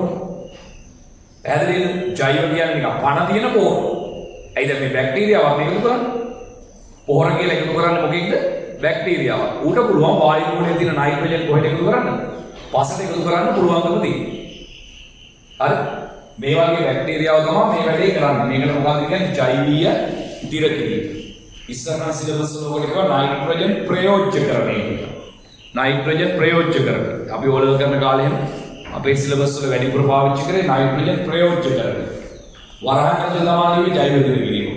පැහැදිලිද? ජෛව කියන්නේ නිකන් පණ තියෙන පොහොර. ඇයිද මේ බැක්ටීරියාවක් එකතු කරන්නේ? පොහොර කියලා එකතු කරන්නේ මොකෙන්ද? බැක්ටීරියාවක්. ඌට පුළුවන් වායු ගෝලයේ තියෙන නයිට්‍රජන් කොහෙද එකතු කරන්නේ? පසට එකතු කරන්න පුළුවන්කම තියෙනවා. හරි? මේ වගේ බැක්ටීරියාව තමයි මේ වැඩේ කරන්නේ. මේකට මොකක්ද කියන්නේ? ජෛවීය දිර කිරීම. ඉස්සරහා සිලබස් වල ඔකට කියනවා නයිට්‍රජන් ප්‍රයෝජ්‍යකරණය කියලා. නයිට්‍රජන් ප්‍රයෝජ්‍යකරණය. අපි ඕලල් කරන කාලේ අපේ සිලබස් වල වැඩිපුර පාවිච්චි කරේ නයිට්‍රජන් ප්‍රයෝජ්‍යකරණය. වරහන් ඇතුළේ තමයි ජෛව දිර කිරීම.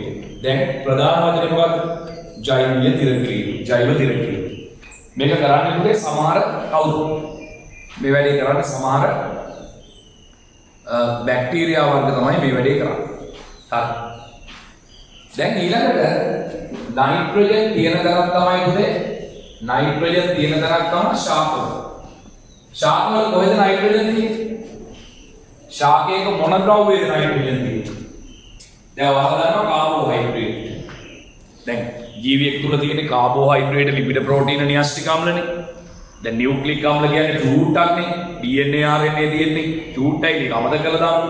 දැන් ප්‍රධාන වචනේ මොකක්ද? ජෛවීය දිර කිරීම. ජෛව දිර කිරීම. මේක කරන්නේ පුතේ සමහර කවුද? මේ වැඩේ කරන්නේ සමහර බැක්ටීරියා වර්ග තමයි මේ වැඩේ කරන්නේ. හරි. දැන් ඊළඟට නයිට්‍රජන් තියෙන තරක් තමයි පුතේ නයිට්‍රජන් තියෙන තරක් තමයි ශාකවල. ශාකවල කොහෙද නයිට්‍රජන් තියෙන්නේ? ශාකයක මොන ද්‍රව්‍යයේද නයිට්‍රජන් තියෙන්නේ? දැන් ඔයාලා දන්නවා කාබෝහයිඩ්‍රේට්. දැන් ජීවියෙක් තුල තියෙන කාබෝහයිඩ්‍රේට් ලිපිඩ ප්‍රෝටීන න්‍යෂ්ටික අම්ලනේ. දැන් නියුක්ලික් අම්ල කියන්නේ චූට්ටක්නේ. DNA RNA තියෙන්නේ චූට්ටයි ඒක අමතක කරලා දාමු.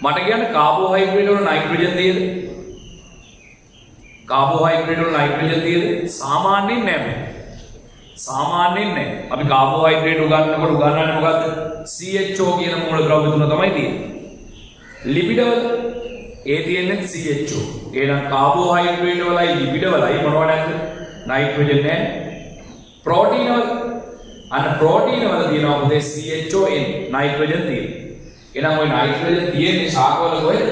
මට කියන්නේ කාබෝහයිඩ්‍රේට් වල නයිට්‍රජන් තියෙද? කාබෝහයිඩ්‍රේට් වල නයිට්‍රජන් තියෙද? සාමාන්‍යයෙන් නැහැ. සාමාන්‍යයෙන් නැහැ. අපි කාබෝහයිඩ්‍රේට් උගන්වනකොට උගන්වන්නේ මොකද්ද? CHO කියන මූලද්‍රව්‍ය තුන තමයි තියෙන්නේ. ලිපිඩ වල ඒ තියෙන්නේ CHO. එහෙනම් කාබෝහයිඩ්‍රේට් වලයි ලිපිඩ වලයි මොනවද නැද්ද? නයිට්‍රජන් නැහැ. ප්‍රෝටීන වල ප්‍රෝටීන වල තියෙනවා මොකද CHON නයිට්‍රජන් තියෙනවා. එහෙනම් ওই නයිට්‍රජන් තියෙන්නේ ශාකවල කොහෙද?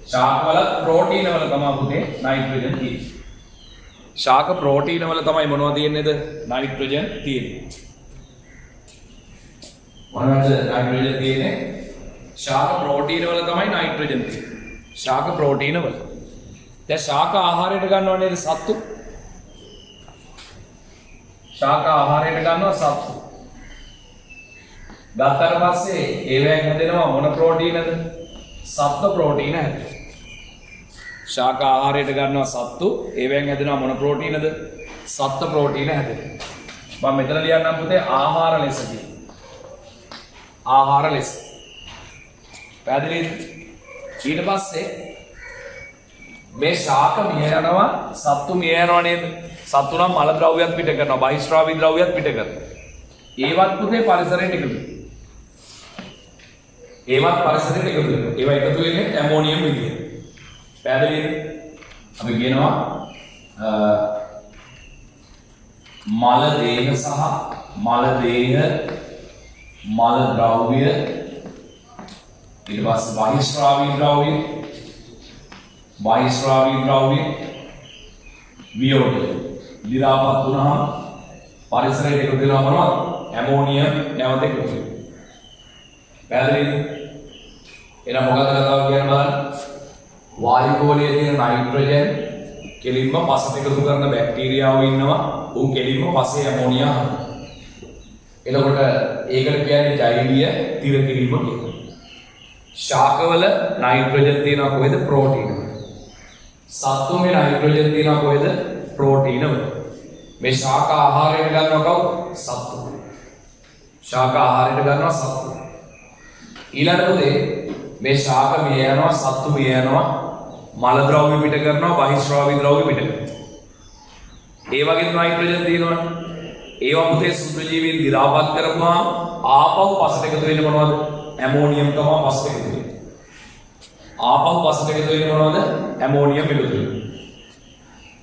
ශාකවල ප්‍රෝටීන වල තමයි පුතේ නයිට්‍රජන් තියෙන්නේ. ශාක ප්‍රෝටීන වල තමයි මොනවද තියෙන්නේද? නයිට්‍රජන් තියෙන්නේ. මොනවද නයිට්‍රජන් තියෙන්නේ? ශාක ප්‍රෝටීන වල තමයි නයිට්‍රජන් තියෙන්නේ. ශාක ප්‍රෝටීන වල. දැන් ශාක ආහාරයට ගන්නව නේද සත්තු? ශාක ආහාරයට ගන්නවා සත්තු. ගත්තට පස්සේ ඒවෙන් හැදෙනවා මොන ප්‍රෝටීනද? සත්ව ප්‍රෝටීන හැදෙනවා. ශාක ආහාරයට ගන්නවා සත්තු. ඒවෙන් හැදෙනවා මොන ප්‍රෝටීනද? සත්ව ප්‍රෝටීන හැදෙනවා. මම මෙතන ලියන්නම් පුතේ ආහාර ලෙස කියලා. ආහාර ලෙස. පැහැදිලිද? ඊට පස්සේ මේ ශාක මිය යනවා සත්තු මිය යනවා නේද? සත්තු නම් මල ද්‍රව්‍යයක් පිට කරනවා, බහිස්රාවී ද්‍රව්‍යයක් පිට කරනවා. ඒවත් පුතේ පරිසරයට එකතු වෙනවා. ඒවත් පරිසරයට එකතු වෙනවා. ඒවා එකතු වෙන්නේ ඇමෝනියම් විදියට. පැහැදිලිද? අපි කියනවා මල දේහ සහ මල දේහ මල ද්‍රව්‍ය ඊට පස්සේ බහිස්රාවී ද්‍රව්‍ය වියෝඩය දිරාපත් වුණාම පරිසරයට එකතු වෙනවා මොනවද? ඇමෝනියම් නැවත එකතු වෙනවා. පැහැදිලිද? එහෙනම් මොකක්ද කතාව කියන්නේ බලන්න. වායු ගෝලයේ තියෙන නයිට්‍රජන් කෙලින්ම පසට එකතු කරන බැක්ටීරියාව ඉන්නවා. උන් කෙලින්ම පසේ ඇමෝනියා හදනවා. එතකොට ඒකට කියන්නේ ජෛවීය තිර කිරීම කියලා. ශාකවල නයිට්‍රජන් තියෙනවා කොහෙද? ප්‍රෝටීන වල. සත්තුන්ගේ නයිට්‍රජන් තියෙනවා කොහෙද? ප්‍රෝටීන වල. මේ ශාක ආහාරයට ගන්නවා කවුද? සත්තු. ශාක ආහාරයට ගන්නවා සත්තු. ඊළඟට මේ ශාක මිය යනවා, සත්තු මිය යනවා, මල ද්‍රව්‍ය පිට කරනවා, බහිස්රාවී ද්‍රව්‍ය පිට කරනවා. ඒ වගේ නයිට්‍රජන් තියෙනවනේ. ඒවා පුතේ සුද්ධජීවීන් දි รา පත් කරපුවාම ආපහු පසට එකතු වෙන්නේ මොනවද? ඇමෝනියම් තමයි පසට එකතු වෙන්නේ. ආපහු පසට එකතු වෙන්නේ මොනවද? ඇමෝනියම් එකතු වෙන්නේ.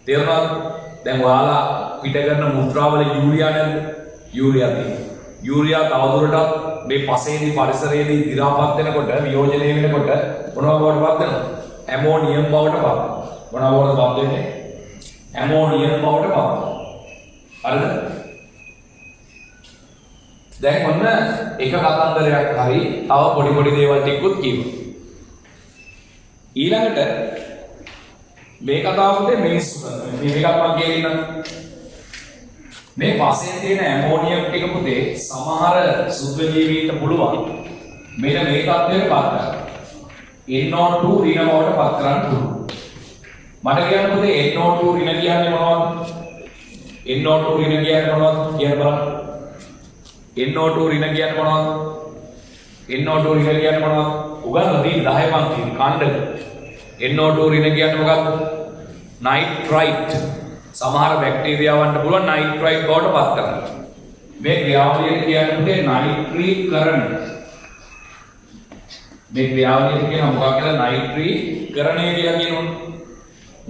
තේරුණාද? දැන් ඔයාලා පිට කරන මුත්‍රාවල යූරියා නැද්ද? යූරියා තියෙනවා. යූරියා තවදුරටත් මේ පසේදී පරිසරයේදී දි รา පත් වෙනකොට වියෝජනය වෙනකොට මොනවා බවට පත් වෙනවද? ඇමෝනියම් බවට පත් වෙනවා. මොනවා බවට පත් වෙන්නේ? ඇමෝනියම් බවට පත් වෙනවා. හරිද? දැන් ඔන්න එක කතන්දරයක් හරි තව පොඩි දේවල් ටිකකුත් කියමු. ඊළඟට මේ කතාවේ මිනිස්සු මේකක් මම කියලින්නම්. මේ පසේ තියෙන ඇමෝනියම් ටික පුතේ සමහර සුද්ධජීවීන්ට පුළුවන් මෙන්න මේ තත්ත්වයට පත් කරන්න. NO2 ඍණ බවට පත් කරන්න පුළුවන්. මට කියන්න පුතේ NO2 ඍණ කියන්නේ මොනවද? NO2 ඍණ කියන්නේ මොනවද? කියන්න බලන්න. NO2 ඍණ කියන්නේ මොනවද? NO2 ඍණ කියන්නේ මොනවද? උගන්වලා දී 10 පන්තියේ කාණ්ඩක. NO2 ඍණ කියන්නේ මොකක්ද? නයිට්‍රයිට්. සමහර බැක්ටීරියාවන්ට පුළුවන් නයිට්‍රයිට් බවට පත් කරන්න. මේ ක්‍රියාවලියට කියන්නේ නයිට්‍රීකරණය. මේ ක්‍රියාවලියට කියන මොකක්ද කියලා නයිට්‍රීකරණය කියලා කියනවා.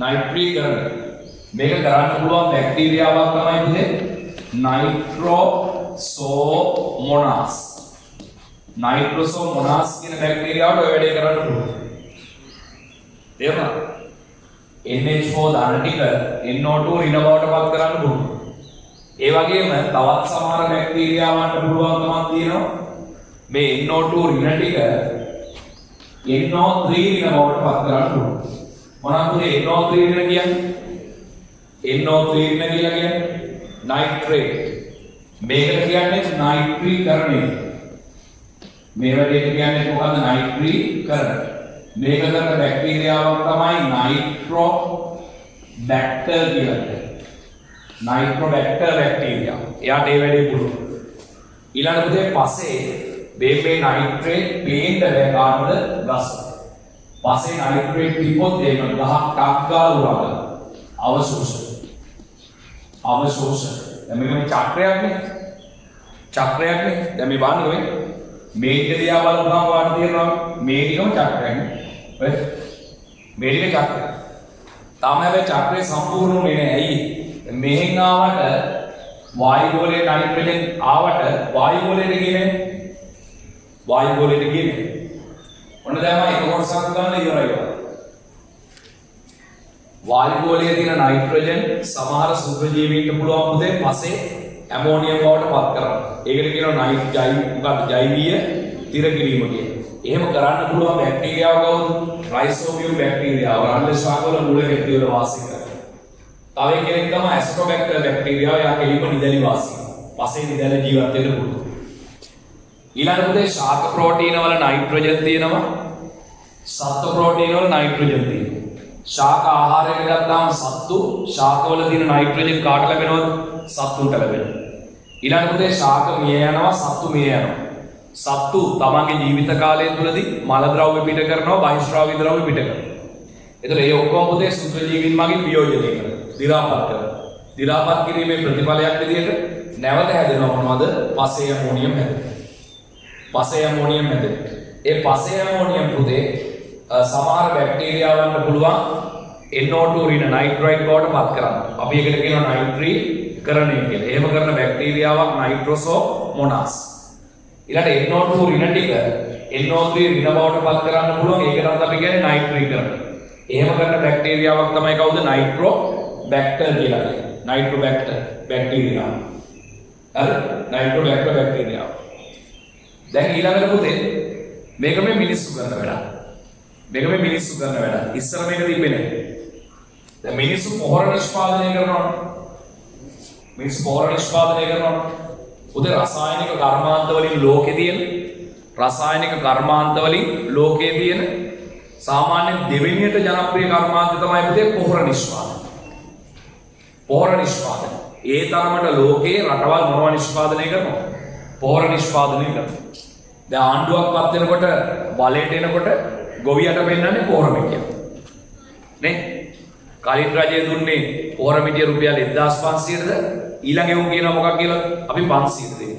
නයිට්‍රීකරණය. මේක කරන්න පුළුවන් බැක්ටීරියාවක් තමයි පුතේ නයිට්‍රෝසෝමොනාස්. නයිට්‍රෝසෝමොනාස් කියන බැක්ටීරියාවට ඔය වැඩේ කරන්න පුළුවන්. තේරුණාද? NH4 දාන ටික NO2 ඍණ බවට පත් කරන්න පුළුවන්. ඒ වගේම තවත් සමහර බැක්ටීරියාවන්ට පුළුවන්කමක් තියෙනවා මේ NO2 ඍණ ටික NO3 ඍණ බවට පත් කරන්න පුළුවන්. මොනවද NO3 ඍණ කියන්නේ? NO3 ඍණ කියලා කියන්නේ නයිට්‍රේට්. මේකට කියන්නේ නයිට්‍රීකරණය. මේ වැඩේට කියන්නේ මොකද්ද? නයිට්‍රීකරණය. මේක කරන බැක්ටීරියාවක් තමයි නයිට්‍රෝබැක්ටර් කියලා කියන්නේ. නයිට්‍රෝබැක්ටර් බැක්ටීරියා. එයාට ඒ වැඩේ පුළුවන්. ඊළඟ පුතේ පස්සේ මේ නයිට්‍රේට් පේන්න බෑ කාටද? ගස්. පස්සේ නයිට්‍රේට් තිබ්බොත් ඒක ගහක් ටක් ගාලා උරගන්න. අවශෝෂණ. දැන් මේක මේ චක්‍රයක්නේ. දැන් මේ බලන්න ඔය මේක දිහා බලපුවම වාට තියෙනවා මේ ටිකම චක්‍රයක්නේ. ඔය මේ ටික චක්‍රය. තාම හැබැයි චක්‍රය සම්පූර්ණ වෙන්නේ නැහැ. ඇයි? මෙහෙන් ආවට වායු ගෝලයේ නයිට්‍රජන් ආවට වායු ගෝලයට ගියේ ඔන්න දැන් මම එක කොටසක් ගන්න ඉවරයි. වායු ගෝලයේ තියෙන නයිට්‍රජන් සමහර සුද්ධජීවීන්ට පුළුවන් පුතේ පස්සේ ඇමෝනියම් බවට පත් කරන්න. ඒකට කියනවා ජෛවීය තිර කිරීම කියලා. එහෙම කරන්න පුළුවන් බැක්ටීරියාව කවුද? රයිසෝබියම් බැක්ටීරියාව. රාල්ල ශාකවල මුල කෙටි වල වාසය කරනවා. තව කෙනෙක් තමයි ඇස්ට්‍රෝබැක්ටර් බැක්ටීරියාව. යා කෙලිම නිදැලි වාසී. පස්සේ නිදැල ජීවත් වෙන්න පුළුවන්. ඊළඟ පුතේ ශාක ප්‍රෝටීන වල නයිට්‍රජන් තියෙනවා. සත්ත්ව ප්‍රෝටීන වල නයිට්‍රජන් තියෙනවා. ශාක ආහාරයට ගත්තාම සත්තු ශාකවල තියෙන නයිට්‍රජන් කාට ලැබෙනවද? සත්තුන්ට ලැබෙනවා. ඊළඟ පුතේ ශාක මිය යනවා, සත්තු මිය යනවා. සත්තු තමන්ගේ ජීවිත කාලය තුළදී මල ද්‍රව්‍ය පිට කරනවා, බහිස්රාවී ද්‍රව්‍ය පිට කරනවා. එතකොට මේ ඔක්කොම පුතේ සුද්ධජීවීන් මගින් වියෝජනය කරනවා, දි รา පත් කරනවා. දි รา පත් කිරීමේ ප්‍රතිඵලයක් විදිහට නැවත හැදෙනවා මොනවද? පසේ ඇමෝනියම් හැදෙනවා. ඒ පසේ ඇමෝනියම් පුතේ සමහර බැක්ටීරියාවන්ට පුළුවන් NO2 ඍණ නයිට්‍රයිට් බවට පත් කරන්න. අපි ඒකට කියනවා නයිට්‍රීකරණය කියලා. එහෙම කරන බැක්ටීරියාවක් නයිට්‍රෝසෝමොනාස්. ඊළඟට NO2 ඍණ ටික NO3 ඍණ බවට පත් කරන්න පුළුවන්. ඒකටත් අපි කියන්නේ නයිට්‍රීකරණය. එහෙම කරන බැක්ටීරියාවක් තමයි කවුද? නයිට්‍රෝබැක්ටර් කියලා කියන්නේ. නයිට්‍රෝබැක්ටර් බැක්ටීරියාව. හරි? නයිට්‍රෝබැක්ටර් බැක්ටීරියාව. දැන් ඊළඟට පුතේ මේක මේ මිනිස්සු කරන වැඩක්. මේක මේ මිනිස්සු කරන වැඩක්. ඉස්සර මේක තිබ්බේ නැහැ. දැන් මිනිස්සු පොහොර නිෂ්පාදනය කරනවා. මිනිස්සු පොහොර නිෂ්පාදනය කරනවා. උදේ රසායනික කර්මාන්ත වලින් ලෝකේ තියෙන සාමාන්‍ය දෙවෙනියට ජනප්‍රිය කර්මාන්ත තමයි පුතේ පොහොර නිෂ්පාදනය. පොහොර නිෂ්පාදනය. ඒ තරමට ලෝකේ රටවල් මොනවා නිෂ්පාදනය කරනවා? පොහොර නිෂ්පාදනය කරනවා. දැන් ආණ්ඩුවක් පත් වෙනකොට බලයට එනකොට ගොවියට පෙන්නන්නේ පොහොර මිටිය. නේ? කලින් රජය දුන්නේ පොහොර මිටිය රුපියල් 1500ද ඊළඟ එවුන් කියනවා මොකක් කියලා? අපි 500ද දෙන්නේ.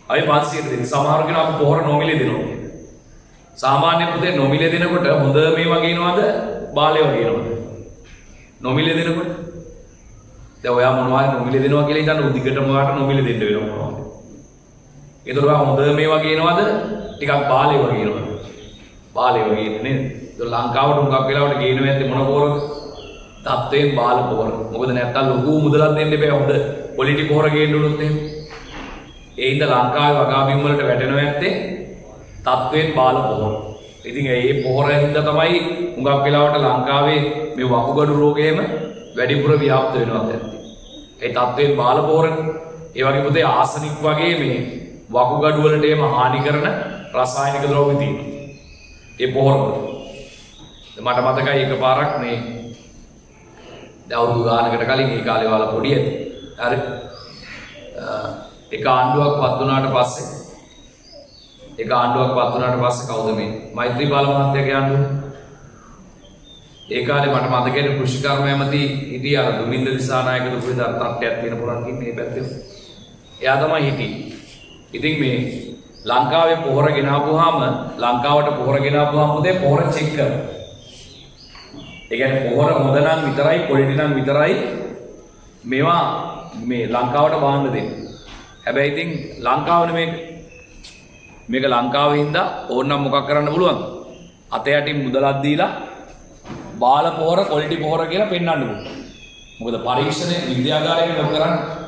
අපි 500ද දෙන්නේ. සමහර කෙනා අපි පොහොර නොමිලේ දෙනවා. සාමාන්‍ය පුතේ නොමිලේ දෙනකොට හොඳ මේවා කියනවාද? බාලේ වගේ කියනවාද? නොමිලේ දෙනකොට දැන් ඔයා මොනවද නොමිලේ දෙනවා කියලා හිතන්න උදිකටම ඔයාට නොමිලේ දෙන්න වෙනවා මොනවද? ඒතර ඔයා හොඳ මේවා කියනවාද? ටිකක් බාලේ වගේ කියනවාද? බාලේ වගේ නේද? ඒක ලංකාවට උඟක් වෙලාවට ගේනවා ඇත්තේ මොන පොරද? තත්ත්වයෙන් බාල පොර. මොකද නැත්තම් ලොකු මුදලක් දෙන්න බෑ හොඳ පොලිටි පොර ගේන්න උනොත් එහෙම. ඒ හින්දා ලංකාවේ වගාබිම් වලට වැටෙනවා ඇත්තේ තත්ත්වයෙන් බාල පොර. ඉතින් ඒ පොර හින්දා තමයි උඟක් වෙලාවට ලංකාවේ මේ වකුගඩු රෝගයම වැඩිපුර ව්‍යාප්ත වෙනවා දැන්. ඒ තත්ත්වයෙන් බාල පොරනේ. ඒ වගේ පුතේ ආසනික් වගේ මේ වකුගඩු වලට එම හානි කරන රසායනික ද්‍රව්‍ය තියෙනවා. ඒ පොහොර මට මතකයි එකපාරක් මේ අවුරුදු ගානකට කලින් ඒ කාලේ වල පොඩි ඇති. හරි. එක ආණ්ඩුවක් පත් වුණාට පස්සේ කවුද මේ මෛත්‍රීපාල මහත්තයාගේ ආණ්ඩුව? ඒ කාලේ මට මතකයි කෘෂිකර්ම ඇමති හිටිය අර දුමින්ද දිසානායක දුපුරිද තට්ටයක් තියෙන පුරන් ඉන්නේ මේ පැත්තේ. එයා තමයි හිටියේ. ඉතින් මේ ලංකාවේ පොහොර ගෙනාවුවාම පුතේ පොහොර චෙක් කරනවා. ඒ කියන්නේ පොහොර හොඳ නම් විතරයි ක්වොලිටි නම් විතරයි මේවා මේ ලංකාවට බාන්න දෙන්නේ. හැබැයි ඉතින් ලංකාවනේ මේක ලංකාවේ හින්දා ඕනනම් මොකක් කරන්න පුළුවන්? අත යටින් මුදලක් දීලා බාල පොහොර ක්වොලිටි පොහොර කියලා පෙන්වන්න පුළුවන්. මොකද පරීක්ෂණය විද්‍යාගාරයෙන් ලොකු කරන්නේ.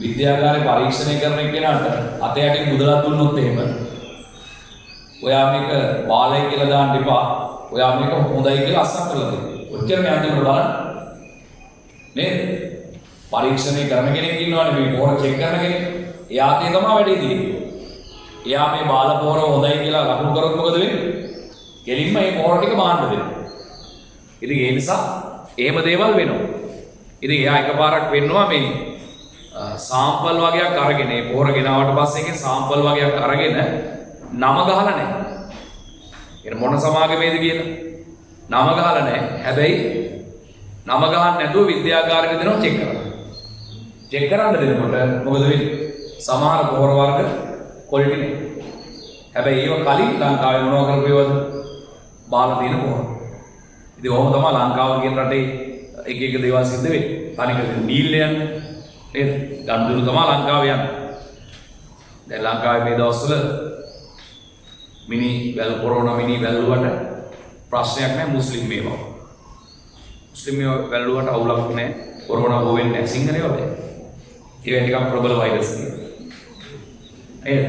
විද්‍යාගාරේ පරීක්ෂණය කරන කෙනාට අත යටින් මුදලක් දුන්නොත් එහෙම ඔයා මේක බාලයි කියලා දාන්න එපා. ඔයා මේක හොඳයි කියලා අස්සම් කරලා දෙන්න. ඔච්චරනේ අන්තිමට බලන්න. නේද? පරීක්ෂණය කරන කෙනෙක් ඉන්නවනේ මේ පොහොර චෙක් කරන කෙනෙක්. එයාට තමයි වැඩේ තියෙන්නේ. එයා මේ බාල පොහොර හොඳයි කියලා ලකුණු කරොත් මොකද වෙන්නේ? කෙලින්ම මේ පොහොර ටික බාන්න දෙන්න. ඉතින් ඒ නිසා එහෙම දේවල් වෙනවා. ඉතින් එයා එකපාරක් වෙන්නවා මේ සාම්පල් වගේක් අරගෙන මේ පොහොර ගෙනාවට පස්සේ එකේ සාම්පල් වගේක් අරගෙන නම ගහලා නැහැ. එන මොන සමාගමේද කියලා නම ගහලා නැහැ. හැබැයි නම ගහන්න නැතුව විද්‍යාගාරෙක දෙනවා චෙක් කරන්න. චෙක් කරන්න දෙනකොට මොකද වෙන්නේ? සමහර පොහොර වර්ග ක්වොලිටි නැහැ. හැබැයි ඒව කලින් ලංකාවේ මොනව කරපේවද? බාලා තියෙන පොහොර. ඉතින් ඔහොම තමයි ලංකාව කියන රටේ එක දේවල් සිද්ධ වෙන්නේ. තනිකර ඩීල් යන්නේ නේද? ගන්දුරු තමයි ලංකාවේ යන්නේ. දැන් ලංකාවේ මේ දවස්වල මිනි වැල් කොරෝනා මිනි වැල්ලුවට ප්‍රශ්නයක් නැහැ මුස්ලිම් මේවා. මුස්ලිම් මේවා වැල්ලුවට අවුලක් නැහැ. කොරෝනා හො වෙන්නේ නැහැ සිංහලේ වගේ. ඒක ටිකක් ප්‍රබල වෛරස් නේ.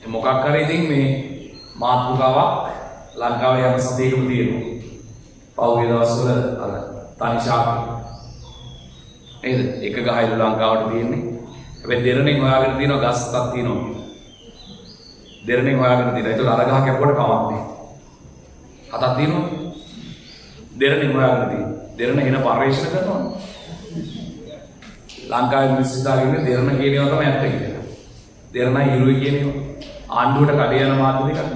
මොකක් කරේ ඉතින් මේ මාතෘකාවක් ලංකාවේ යම් සතේකම තියෙනවා. පෞගේ දවස්වල අර තනිෂාක් නේද? එක ගහයිලු ලංකාවට තියෙන්නේ. හැබැයි දෙරණෙන් හොයාගෙන තියෙනවා ගස් හතක් තියෙනවා. දෙරණෙන් හොයාගෙන තියෙනවා. ඒක අර ගහ කැපුවට කමක් නැහැ. හතක් තියෙනවා. දෙරණෙන් හොයාගෙන තියෙනවා. දෙරණ එන පරිශන කරනවා. ලංකාවේ මිනිස්සු දාගෙන දෙරණ කියනවා තමයි ඇත්ත කියලා. දෙරණයි හිරුයි කියනවා. ආණ්ඩුවට කඩ යන මාධ්‍ය දෙකක්.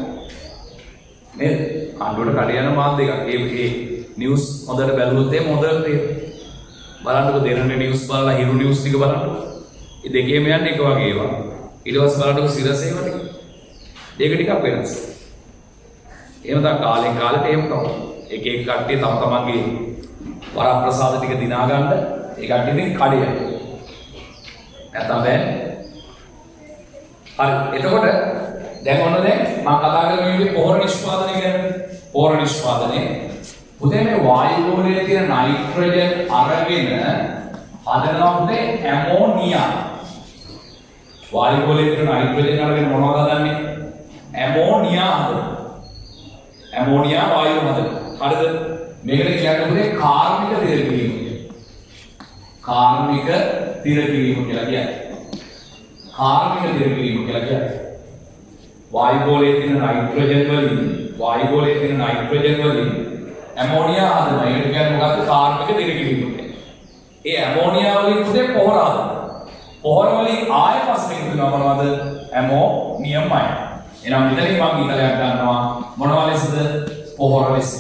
නේද? ආණ්ඩුවට කඩ යන මාධ්‍ය දෙකක්. ඒ නිවුස් හොඳට බැලුවොත් එහෙම හොඳට තේරෙනවා. බලන්නකො දෙරණ නිවුස් බලලා හිරු නිවුස් ටික බලන්නකො. මේ දෙකේම යන්නේ එක වගේ ඒවා. ඊට පස්සේ බලන්නකො සිරසේව ටික. ඒක ටිකක් වෙනස්. එහෙම තමයි කාලෙන් කාලෙට එහෙම තමයි. එක එක කට්ටිය තම තමන්ගේ වරප්‍රසාද ටික දිනා ගන්න ඒ කට්ටියකින් කඩේ යනවා. නැත්තම් බෑ. හරි. එතකොට දැන් ඔන්න දැන් මම කතා කරන්නේ පොහොර නිෂ්පාදනය ගැන. පොහොර නිෂ්පාදනය පුතේ මේ වායු ගෝලයේ තියෙන නයිට්‍රජන් අරගෙන හදනවා පුතේ ඇමෝනියා. වායු ගෝලයේ තියෙන නයිට්‍රජන් අරගෙන මොනවද හදන්නේ? ඇමෝනියා හදනවා. ඇමෝනියා වායුව හදනවා. හරිද? මේකට කියන්නේ කාර්මික තිරකිරීම. කාර්මික තිරකිරීම කියලා කියන්නේ. කාර්මික තිරකිරීම කියලා කියන්නේ. වායුගෝලයේ තියෙන නයිට්‍රජන් වලින් ඇමෝනියා හදනවා. ඒකට කියන්නේ මොකක්ද? කාර්මික තිරකිරීම. ඒ ඇමෝනියා වලින් පුතේ පොහොර හදනවා. පොහොර වලින් ආය ප්‍රශ්නේ කියනවා මොනවද? ඇමෝනියම් අයන. එහෙනම් මෙතනින් මම ඊතලයක් ගන්නවා මොනවා ලෙසද? පොහොර ලෙස.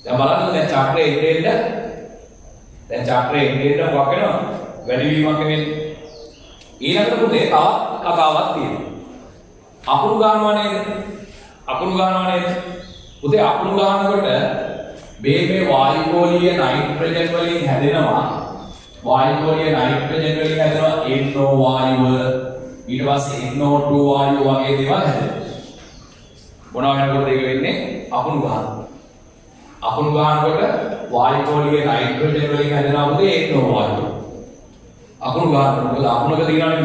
දැන් බලන්න දැන් චක්‍රයේ එන්නේ මොකක් වෙනවද? වැඩි වීමක් වෙන්නේ. ඊළඟට පුතේ තවත් කතාවක් තියෙනවා. අකුණු ගන්නවා නේද? පුතේ අකුණු ගන්නකොට මේ වායුගෝලීය නයිට්‍රජන් වලින් හැදෙනවා. NO වායුව ඊට පස්සේ NO2 වායුව වගේ දේවල් හැදෙනවා. මොනවා වෙනකොටද ඒක වෙන්නේ? අකුණු ගන්නකොට වායුගෝලීය නයිට්‍රජන් වලින් හැදෙනවා පුතේ NO වායුව. අකුණු ගන්නකොට අකුණක තියෙන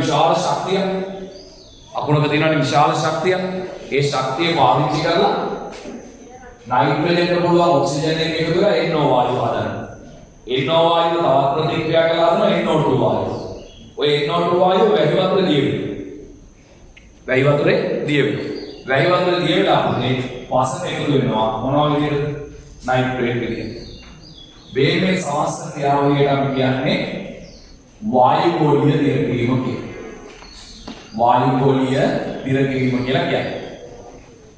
විශාල ශක්තියක්. ඒ ශක්තිය පාවිච්චි කරලා නයිට්‍රජන්ට පුළුවන් ඔක්සිජන් එක එකතු කරලා NO වායුව හදන්න. NO වායුව තවත් ප්‍රතික්‍රියා කරලා හදනවා NO2 වායුව. ඔය NO2 වායුව වැහි වතුරේ දිය වෙනවා. මේ වසන එකතු වෙනවා. මොනවා විදිහට? නයිට්‍රේට් විදිහට. මේ සමස්ත ක්‍රියාවලියට අපි කියන්නේ වායුගෝලීය දිරකිරීම කියලා කියන්නේ.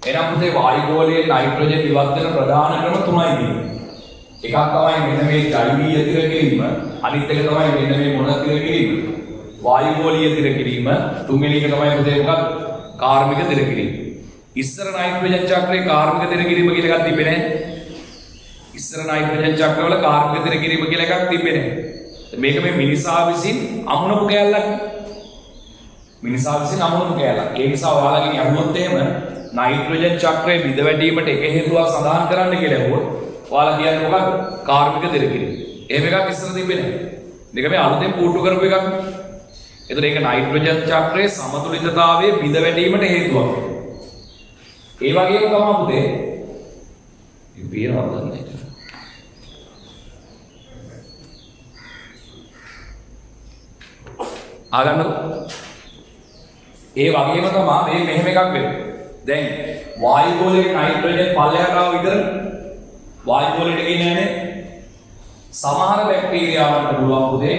එහෙනම් පුතේ වායුගෝලයේ නයිට්‍රජන් ඉවත් වෙන ප්‍රධාන ක්‍රම තුනයි තියෙන්නේ. එකක් තමයි මෙන්න මේ ජෛවීය තිරකිරීම, අනිත් එක තමයි මෙන්න මේ මොන තිරකිරීම? වායුගෝලීය තිරකිරීම. තුන්වෙනි එක තමයි පුතේ මොකක්ද? කාර්මික තිරකිරීම. ඉස්සර නයිට්‍රජන් චක්‍රයේ කාර්මික තිරකිරීම කියලා එකක් තිබෙන්නේ නැහැ. ඉස්සර නයිට්‍රජන් චක්‍රවල කාර්මික තිරකිරීම කියලා එකක් තිබෙන්නේ නැහැ. මේක මේ මිනිසා විසින් අමුණපු කැලලක්. ඒ නිසා ඔයාලගෙන් අහුවොත් එහෙම නයිට්‍රජන් චක්‍රයේ බිඳ වැටීමට එක හේතුවක් සඳහන් කරන්න කියලා ඇහුවොත් ඔයාලා කියන්නේ මොකක්ද? කාර්මික තිරකිරීම. එහෙම එකක් ඉස්සර තිබෙන්නේ නැහැ. මේක මේ අලුතෙන් පුරුදු කරපු එකක්. ඒතර ඒක නයිට්‍රජන් චක්‍රයේ සමතුලිතතාවයේ බිඳ වැටීමට හේතුවක්. ඒ වගේම තමයි පුතේ ඉබේරවද නැහැ. ආගන්නකො. ඒ වගේම තමයි මෙහෙම එකක් වෙන්නේ. දැන් වායුගෝලයේ නයිට්‍රජන් පල්ලෙහාට ආව විතර වායුගෝලයට ගියේ නැහැ. සමහර බැක්ටීරියාවන්ට පුළුවන් පුතේ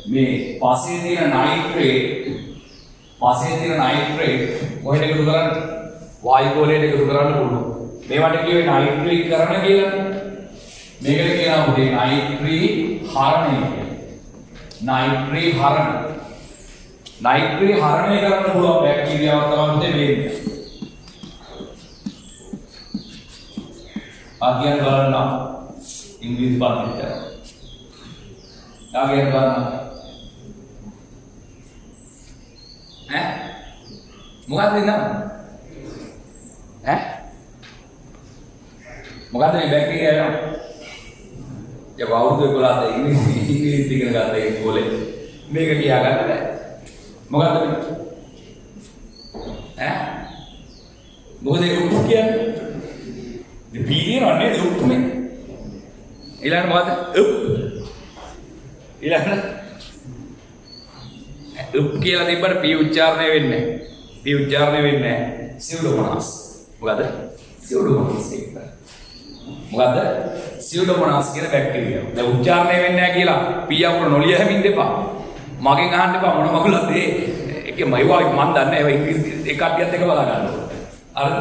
මේ පසේ තියෙන නයිට්‍රේට් කොහෙද එකතු කරන්නේ? වායුගෝලයට එකතු කරන්න පුළුවන්. මේවට කියවේ නයිට්‍රීකරණ කියලා. මේකට කියනවා පුතේ නයිට්‍රීහරණය කියලා. නයිට්‍රීහරණය කරන්න පුළුවන් බැක්ටීරියාවක් තමයි පුතේ මේ. ආගියන් බලන්න ඉංග්‍රීසි පාඨය. ආගියන් බලන්න. මොකක්ද නම? මොකක්ද මේ බැක්ටීරියා නම? ඒක අවුරුදු 11ද ඉංග්‍රීසි ඉගෙන ගත්තා ඒක පොලේ. මේක කියා ගන්න බෑ. මොකක්ද මේ? මොකද ඒක උපු කියන්නේ? පීරියන නේද උපුනේ? ඊළඟ මොකද? ඊළඟ කියලා තිබ්බට පී උච්චාරණය වෙන්නේ නැහැ. සියුඩෝමෝනාස්. මොකද? සියුඩෝමෝනාස් කියන්නේ. මොකද? සියුඩෝමෝනාස් කියන බැක්ටීරියා. දැන් උච්චාරණය වෙන්නේ නැහැ කියලා පී අපුර නොලිය හැමින් දෙපා. මගෙන් අහන්න එපා මොන මගුලක්ද ඒකේ මයිවා මන් දන්නේ ඒවා ඉංග්‍රීසි එක කඩියත් එක බලා ගන්න ඕනේ. හරිද?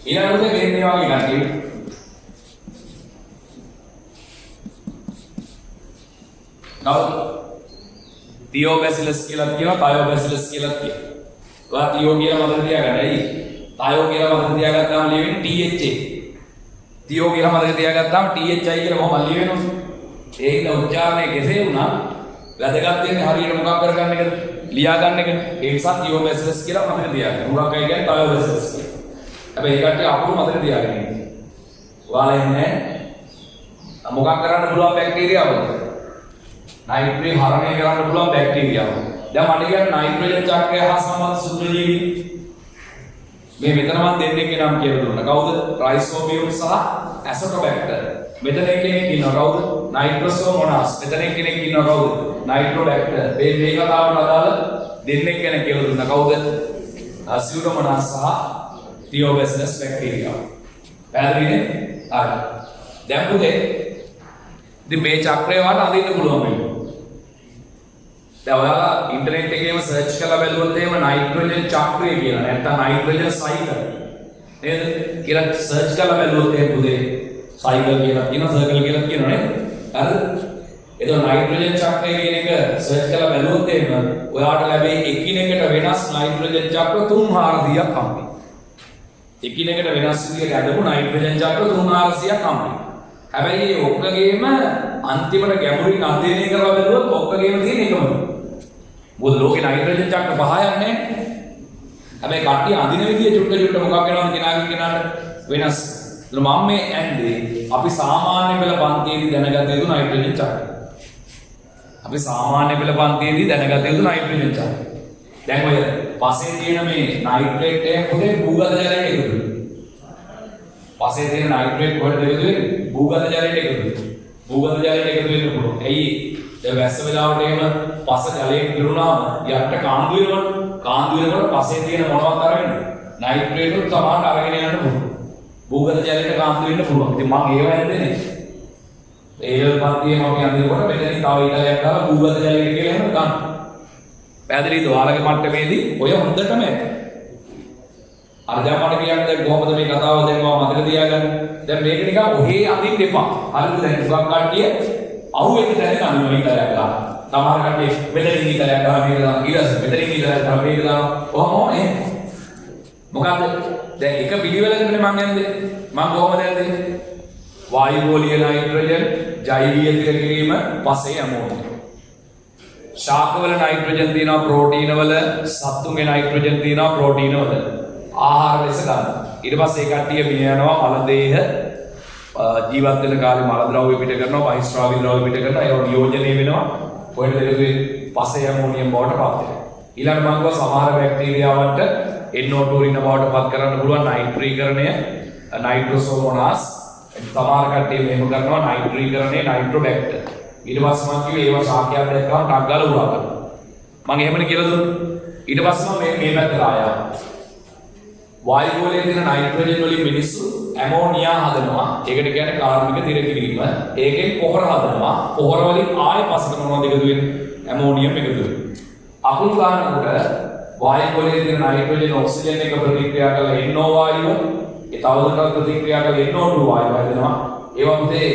ඊළඟට මේ වගේ ගන්න. නව තියෝබැසිලස් කියලා කියනවා, තායෝබැසිලස් කියලා කියනවා. ඔයා තියෝ කියලා මතක තියාගන්න. ඇයි? තායෝ කියලා මතක තියාගත්තාම ලියවෙන්නේ THA. තියෝ කියලා මතක තියාගත්තාම THI කියලා කොහොමද ලියවෙන්නේ? ඒක උච්චාරණය කෙසේ වුණත් වැදගත් වෙන්නේ හරියට මොකක් කරගන්න එකද? ලියා ගන්න එකනේ. ඒ නිසා තියෝබැසිලස් කියලා මතක තියාගන්න. උගක් අය කියන්නේ තායෝබැසිලස් කියලා. හැබැයි ඒ කට්ටිය අපුරු මතක තියාගෙන ඉන්නේ. ඔයාලා ඉන්නේ මොකක් කරන්න පුළුවන් බැක්ටීරියාවද? නයිට්‍රේට් හරණය කරන්න පුළුවන් බැක්ටීරියාව. දැන් මට කියන්නේ නයිට්‍රජන් චක්‍රය හා සම්බන්ධ සුත්‍රජීවි මේ මෙතන මම දෙන්නෙක් නම් කියලා දුන්නා. කවුද? රයිසෝබියම් සහ ඇසටෝබැක්ටර්. මෙතන කෙනෙක් ඉන්නවා කවුද? නයිට්‍රෝසෝමෝනාස්. මෙතන කෙනෙක් ඉන්නවා කවුද? නයිට්‍රෝබැක්ටර්. මේ කතාවට අදාළ දෙන්නෙක් ගැන කියලා දුන්නා. කවුද? සියුඩෝමෝනාස් සහ තියෝබැසිලස් බැක්ටීරියා. පැහැදිලිනේ? හරි. දැන් පුතේ ඉතින් මේ චක්‍රය වාට අඳින්න පුළුවන් වෙන්නේ. දැන් ඔයාලා ඉන්ටර්නෙට් එකේම සර්ච් කරලා බැලුවොත් එහෙම නයිට්‍රජන් චක්‍රය කියලා නැත්නම් නයිට්‍රජන් සයිකල් නේද කියලා සර්ච් කරලා බැලුවොත් එහෙම පුතේ සයිකල් කියලා කියනවා සර්කල් කියලා කියනවා නේද? හරිද? එතකොට නයිට්‍රජන් චක්‍රය කියන එක සර්ච් කරලා බැලුවොත් එහෙම ඔයාට ලැබෙයි එකිනෙකට වෙනස් නයිට්‍රජන් චක්‍ර 3400ක් හම්බෙයි. එකිනෙකට වෙනස් විදිහට ඇදපු නයිට්‍රජන් චක්‍ර 3400ක් හම්බෙයි. හැබැයි මේ ඔක්කොගේම අන්තිමට ගැඹුරින් අධ්‍යයනය කරලා බැලුවොත් ඔක්කොගේම තියෙන එකම. මොකද ලෝකේ නයිට්‍රජන් චක්‍ර පහයක් නැහැ. හැබැයි කට්ටිය අඳින විදිය චුට්ට මොකක් වෙනවද කෙනාට වෙනස්. මම මේ ඇන්දේ අපි සාමාන්‍ය පෙළ පන්තියේදී දැනගත යුතු නයිට්‍රජන් චක්‍රය. අපි සාමාන්‍ය පෙළ පන්තියේදී දැනගත යුතු නයිට්‍රජන් චක්‍රය. දැන් ඔය පස්සේ තියෙන මේ නයිට්‍රේට් එක පොඩේ භූගත ජලයට එකතු වෙනවා. පස්සේ තියෙන නයිට්‍රේට් කොහෙද එකතු වෙන්නේ? භූගත ජලයට එකතු වෙනවා. භූගත ජලයට එකතු වෙන්න පුළුවන්. ඇයි? දැන් වැස්ස වෙලාවට එහෙම පස ජලයෙන් පිරුණාම යට කාන්දු වෙනවනේ. කාන්දු වෙනකොට පස්සේ තියෙන මොනවද අරගෙන? නයිට්‍රේට් උත් සමානට අරගෙන යන්න පුළුවන්. භූගත ජලයට කාන්දු වෙන්න පුළුවන්. ඉතින් මම ඒව ඇද්දේ ඒ පන්තියේ මම අඳිනකොට මෙතනින් තව ඊටලයක් දාලා භූගත ජලයට කියලා එහෙම ගන්න. පැහැදිලිද? ඔයාලගේ මට්ටමේදී ඔය හොඳටම ඇති. අර දැන් මට කියන්න දැන් කොහොමද මේ කතාව දැන් මම මතක තියාගන්න. දැන් මේක නිකන් ඔහේ අඳින්න එපා. හරිද? දැන් උගක් කට්ටිය අහුවෙන්න දැන අඳිනවා ඊටලයක් දාලා. සමහර කට්ටිය මෙතනින් ඊටලයක් දාලා මේක දානවා. ඊට පස්සේ මෙතනින් ඊටලයක් දාලා මේක දානවා. කොහොම එහෙම. මොකද්ද? දැන් එක පිළිවෙලකටනේ මම යන්නේ. මම කොහොමද යන්නේ? වායු ගෝලීය නයිට්‍රජන්, ජෛවීය තිර කිරීම, පස්සේ ඇමෝනිය. ශාකවල නයිට්‍රජන් තියෙනවා ප්‍රෝටීන වල, සත්තුන්ගේ නයිට්‍රජන් තියෙනවා ප්‍රෝටීන වල. ආහාර ලෙස ගන්න. ඊට පස්සේ ඒ කට්ටිය මිය යනවා මල දේහ ජීවත් වෙන කාලේ මල ද්‍රව්‍ය පිට කරනවා, බහිස්ත්‍රාවී ද්‍රව්‍ය පිට කරනවා. ඒවා නියෝජනය වෙනවා. කොහෙද දෙකේ පස්සේ ඇමෝනියම් බවට පත් වෙනවා. ඊළඟ මම කිව්වා සමහර බැක්ටීරියාවන්ට NO2 රින බවට පත් කරන්න පුළුවන් නයිට්‍රීකරණය, නයිට්‍රෝසෝමෝනාස්. සමහර කට්ටිය මෙහෙම කරනවා නයිට්‍රීකරණය, නයිට්‍රෝබැක්ටර්. ඊට පස්සේ මම කිව්වේ ඒවා ශාකයක් දැක්කම ටක් ගාලා උරා ගන්න. මම එහෙමනේ කියලා දුන්නා. ඊට පස්සේ මම මේ පැත්තට ආයා. වායු ගෝලයේ තියෙන නයිට්‍රජන් වලින් මිනිස්සු ඇමෝනියා හදනවා. ඒකට කියන්නේ කාර්බනික දිර කිරීම. ඒකෙන් පොහොර හදනවා. පොහොර වලින් ආයෙ පස්සට මොනවද එකතු වෙන්නේ? ඇමෝනියම් එකතු වෙනවා. අකුණු ගන්නකොට වායු ගෝලයේ තියෙන නයිට්‍රජන් ඔක්සිජන් එක ප්‍රතික්‍රියා කරලා NO වායුව, ඒ තවදුරටත් ප්‍රතික්‍රියා කරලා NO2 වායුව හදනවා. ඒවා මුදේ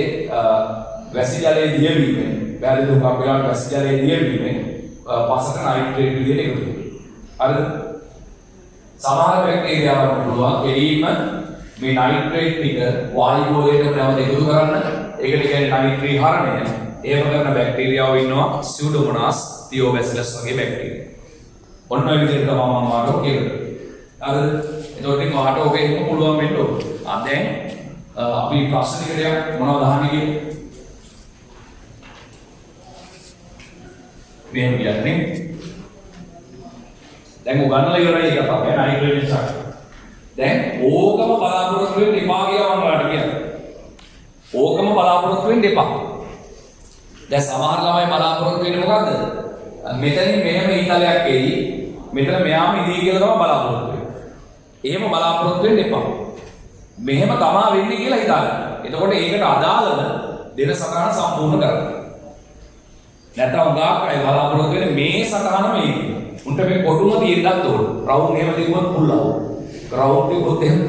වැසි ජලයේ දියවීමෙන් වැරදි දුකක් වෙලාවට වැසි ජලයේ දියවීමෙන් පසක නයිට්‍රේට් විදිහට එකතු වෙනවා. හරිද? සමහර බැක්ටීරියාවන්ට පුළුවන් එළිම මේ නයිට්‍රේට් ටික වායු ගෝලයට නැවත එකතු කරන්න. ඒකට කියන්නේ නයිට්‍රී හරණය. එහෙම කරන බැක්ටීරියාවෝ ඉන්නවා සියුඩෝමෝනාස්, තියෝබැසිලස් වගේ බැක්ටීරියා. ඔන්න ඔය විදිහට තමයි මම මාතෝ කියන්නේ. හරිද? එතකොට ඉතින් ඔයාට ඔක එහෙම පුළුවන් වෙන්න ඕන. දැන් අපි ප්‍රශ්න ටිකක් මොනවද අහන්නේ කියන්නේ? මෙහෙම කියන්නේ දැන් උගන්නලා ඉවරයි එක තමයි නයිට්‍රජන් චක්‍රය. දැන් ඕකම බලාපොරොත්තු වෙන්න එපා කියලා මම ඔයාලට කියනවා. ඕකම බලාපොරොත්තු වෙන්න එපා. දැන් සමහර ළමයි බලාපොරොත්තු වෙන්නේ මොකද්ද? මෙතනින් මෙහෙම ඊතලයක් එයි. මෙතන මෙයාම ඉදී කියලා තමයි බලාපොරොත්තු වෙන්නේ. එහෙම බලාපොරොත්තු වෙන්න එපා. මෙහෙම තමා වෙන්නේ කියලා හිතන්න. එතකොට ඒකට අදාළව දෙන සටහන සම්පූර්ණ කරගන්න. නැත්නම් උගාක් අය බලාපොරොත්තු වෙන්නේ මේ සටහන මේක. උන්ට මේ කොටුම තියෙන්නත් ඕන. රවුම් එහෙම තිබුණොත් පුල්ලා. රවුම් තිබුණොත් එහෙම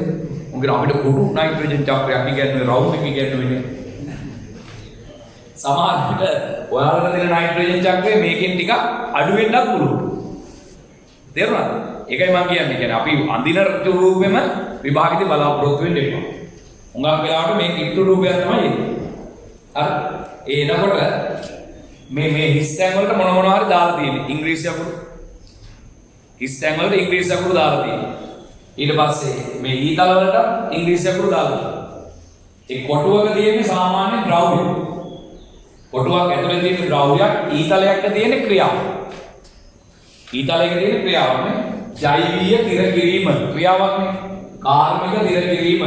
උන්ගේ අපිට කොටු නයිට්‍රජන් චක්‍රයක් කියන්නේ රවුම් එක කියන්නේ. සමහර විට ඔයාලට දෙන නයිට්‍රජන් චක්‍රය මේකෙන් ටිකක් අඩු වෙන්නත් පුළුවන්. තේරුණාද? ඒකයි මම කියන්නේ අපි අඳින රූපෙම විභාගෙදී බලාපොරොත්තු වෙන්න එපා. උඟක් වෙලාවට මේ කිට්ටු රූපයක් තමයි එන්නේ. හරි? ඒ එනකොට මේ හිස්තැන් වලට මොන හරි දාලා තියෙන්නේ. ඉංග්‍රීසි අකුරු. හිස්තැන් වලට ඉංග්‍රීසි අකුරු දාලා තියෙන්නේ. ඊට පස්සේ මේ ඊතල වලට ඉංග්‍රීසි අකුරු දාලා තියෙනවා. ඒ කොටුවක තියෙන්නේ සාමාන්‍ය ද්‍රව්‍ය. කොටුවක් ඇතුලේ තියෙන ද්‍රව්‍යයක් ඊතලයක තියෙන ක්‍රියාව. ඊතාලයේ තියෙන ක්‍රියාවක් නේ. ජෛවීය තිර කිරීම ක්‍රියාවක් නේ. කාර්මික තිර කිරීම.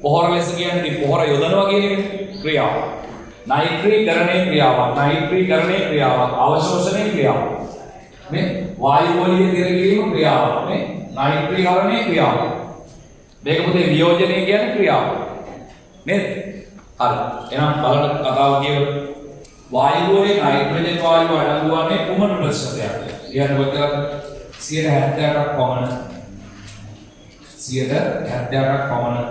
පොහොර ලෙස කියන්නේ පොහොර යොදනවා කියන එක ක්‍රියාව. නයිට්‍රීකරණයේ ක්‍රියාවක්. නයිට්‍රීකරණයේ ක්‍රියාවක්. අවශෝෂණයේ ක්‍රියාවක්. මේ වායු ගෝලීය තිර කිරීම ක්‍රියාවක් නේ. නයිට්‍රීකරණයේ ක්‍රියාවක්. මේක පුතේ වියෝජනය කියන්නේ ක්‍රියාවක්. නේද? හරි. එහෙනම් බලන්න කතාව කියවල. වායු ගෝලයේ නයිට්‍රජන් වායුව අඩංගු වන්නේ කුමන ප්‍රතිශතයක්ද? ඊට පස්සේ 70%ක් පමණ. 70%ක් පමණ.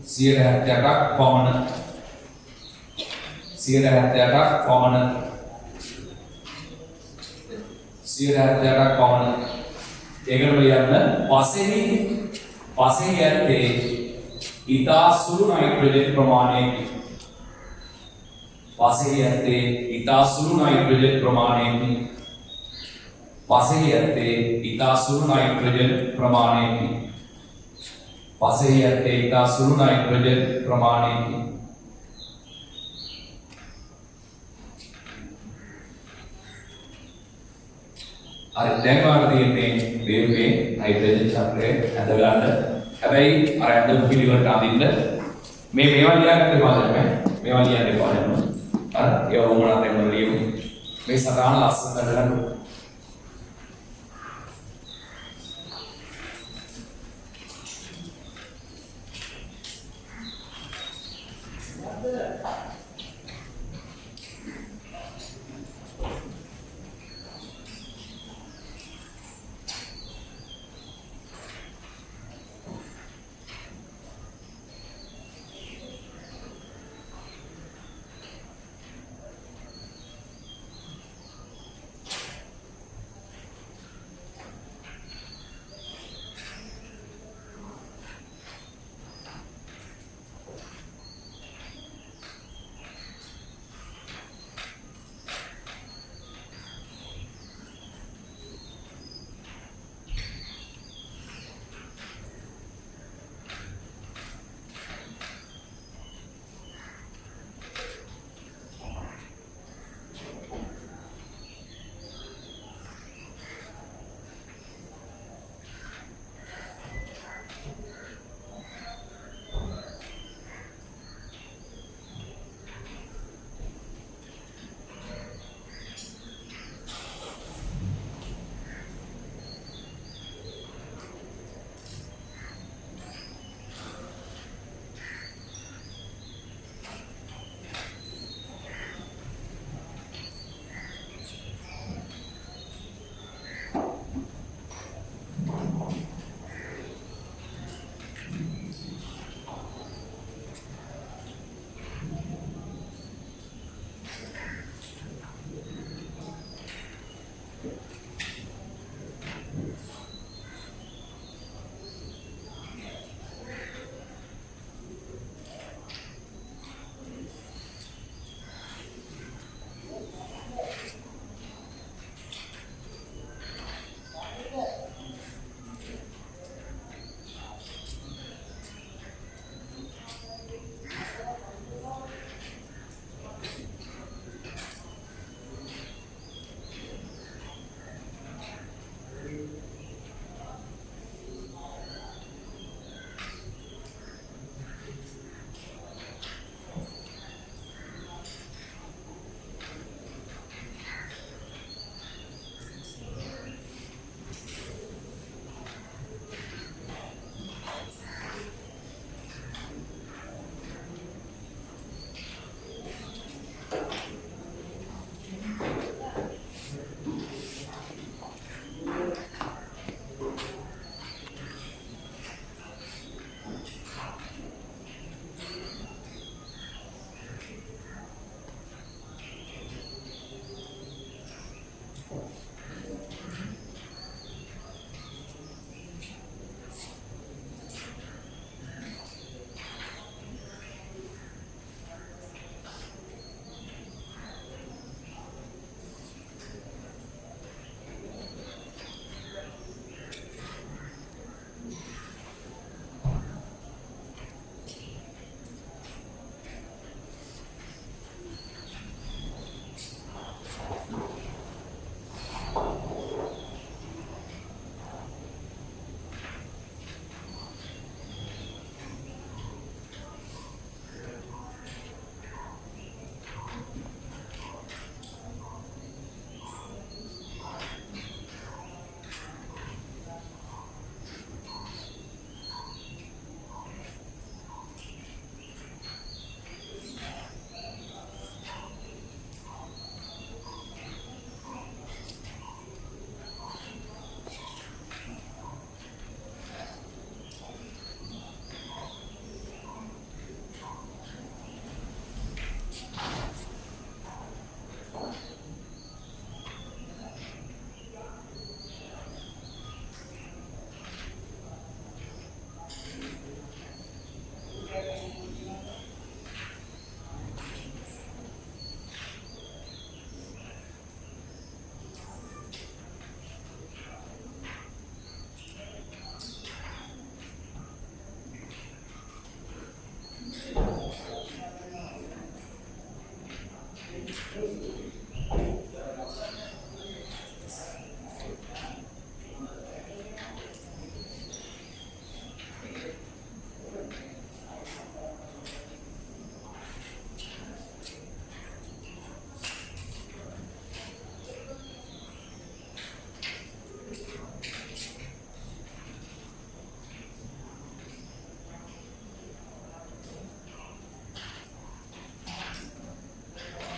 70%ක් පමණ. 70%ක් පමණ. 70%ක් පමණ. ඒකට බලන්න පසෙහි ඇත්තේ ඉතා සුළු නයිට්‍රජන් ප්‍රමාණයකි. පසෙහි ඇත්තේ ඉතා සුළු නයිට්‍රජන් ප්‍රමාණයකි. පසෙහි ඇත්තේ ඉතා සුළු නයිට්‍රජන් ප්‍රමාණයකි. පසෙහි ඇත්තේ ඉතා සුළු නයිට්‍රජන් ප්‍රමාණයකි. අර දැන් වාගේ තියෙන්නේ වේව්ගේ නයිට්‍රජන් චක්‍රය ඇඳ ගන්න. හැබැයි අර ඇඳපු පිළිවෙලට අදින්න මේවා ලියන්න එපා දැන්. මේවා ලියන්න එපා දැන්. අර ඒ වුණා දැන් ලියමු. මේ සදාන ලස්සනට ගන්න.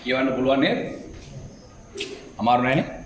කියවන්න පුළුවන් නේද? අමාරු නෑනේ.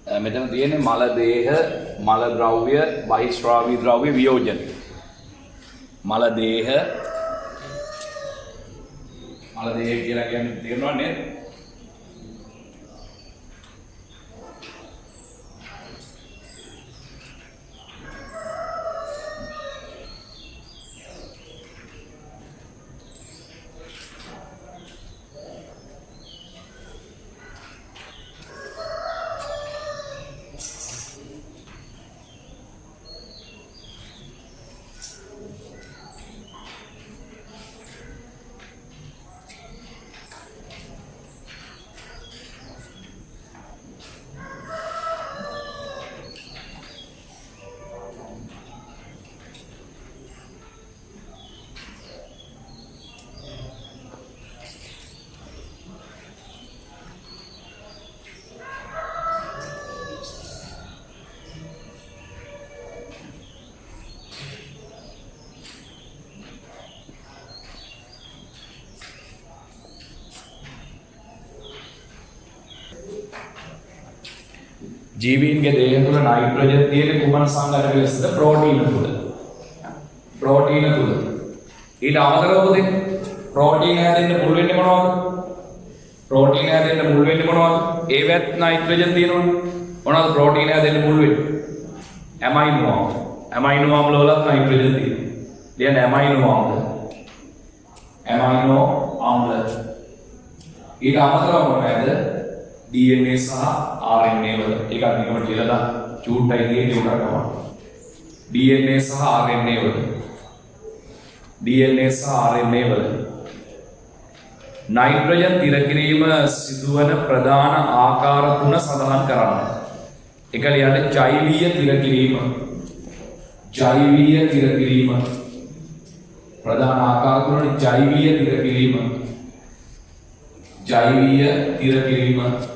මෙතන තියෙන්නේ මල දේහ, මල ද්‍රව්‍ය, බහිස්රාවී ද්‍රව්‍ය වියෝජන. මල දේහ කියලා කියන්නේ තේරෙනවද නේද? ජීවීන්ගේ දේහ තුළ නයිට්‍රජන් තියෙන කුමන සංඝටක ලෙසද? ප්‍රෝටීන තුළ. ප්‍රෝටීන තුළ. ඊට අමතරව පුතේ ප්‍රෝටීන හැදෙන්න මුල් වෙන්නේ මොනවද? ප්‍රෝටීන හැදෙන්න මුල් වෙන්නේ මොනවද? ඒවත් නයිට්‍රජන් තියෙනවනේ. මොනවද ප්‍රෝටීන හැදෙන්න මුල් වෙන්නේ? ඇමයිනෝ ආම්ල. ඇමයිනෝ ආම්ල වලත් නයිට්‍රජන් තියෙනවා. ලියන්න ඇමයිනෝ ආම්ල. ඇමයිනෝ ආම්ල. ඊට අමතරව මොනවද? DNA සහ RNA වල එකක් නිකම්ම කියලා දාන්න. චූට්ටයි තියෙන්නේ උඩට තමයි. DNA සහ RNA වල. DNA සහ RNA වල නයිට්‍රජන් තිර කිරීම සිදුවන ප්‍රධාන ආකාර තුන සඳහන් කරන්න. එක ලියන්න ජෛවීය තිර කිරීම. ජෛවීය තිර කිරීම. ප්‍රධාන ආකාර තුන ජෛවීය තිර කිරීම. ජෛවීය තිර කිරීම.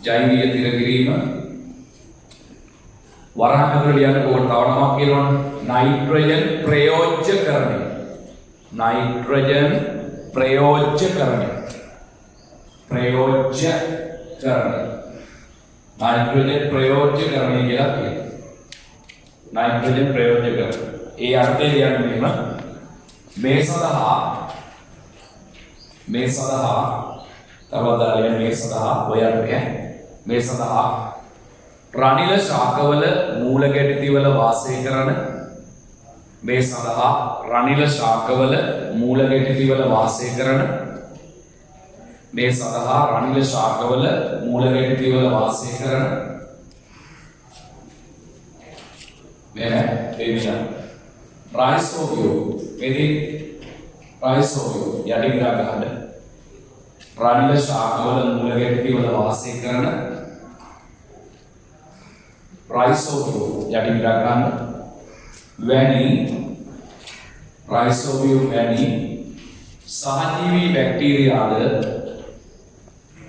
ජෛවීය තිර කිරීම වරහන් ඇතුළේ ලියන්න ඕන තව නමක් කියනවනේ නයිට්‍රජන් ප්‍රයෝජ්‍යකරණය. නයිට්‍රජන් ප්‍රයෝජ්‍යකරණය. ප්‍රයෝජ්‍යකරණය. නයිට්‍රජන් ප්‍රයෝජ්‍යකරණය කියලා කියනවා. නයිට්‍රජන් ප්‍රයෝජ්‍යකරණය. ඒ අර්ථය ලියන්නේ මෙහෙම. මේ සඳහා තරවදාලියන් මේ සඳහා ඔය අර්ථය මේ සඳහා රනිල ශාකවල මූල ගැටිතිවල වාසය කරන මේ සඳහා රනිල ශාකවල මූල ගැටිතිවල වාසය කරන මේ සඳහා රනිල ශාකවල මූල ගැටිතිවල වාසය කරන මෙන්න දෙවියන් රයිසෝබියෝ මෙදී රයිසෝබියෝ යටි ග්‍රහ ගහන්න රනිල ශාකවල මූල ගැටිතිවල වාසය කරන රයිසෝබියෝ යටි ග්‍රහ ගන්න වැනි රයිසෝබියම් වැනි සහජීවී බැක්ටීරියාද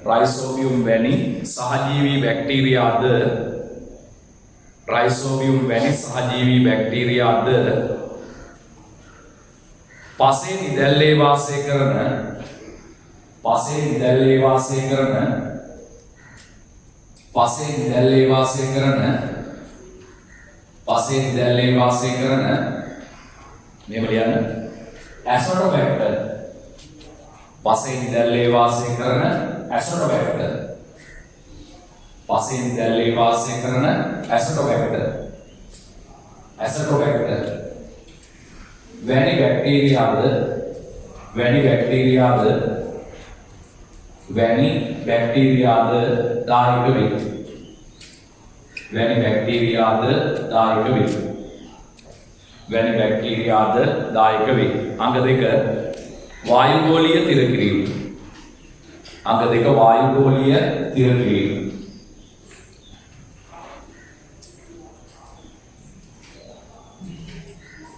රයිසෝබියම් වැනි සහජීවී බැක්ටීරියාද රයිසෝබියම් වැනි සහජීවී බැක්ටීරියාද පසේ නිදැල්ලේ වාසය කරන පසේ නිදැල්ලේ වාසය කරන පසේ නිදැල්ලේ වාසය කරන පසේ නිදැල්ලේ වාසය කරන මෙහෙම ලියන්න ඇසොටෝබැක්ටර් පසේ නිදැල්ලේ වාසය කරන ඇසොටෝබැක්ටර් පසේ නිදැල්ලේ වාසය කරන ඇසොටෝබැක්ටර් ඇසොටෝබැක්ටර් වැනි බැක්ටීරියාද වැනි බැක්ටීරියාද වැනි බැක්ටීරියාද දායක වේ වැනි බැක්ටීරියාද දායක වේ වැනි බැක්ටීරියාද දායක වේ අංග 2 වායුගෝලීය තිර කිරීම අංග 2 වායුගෝලීය තිර කිරීම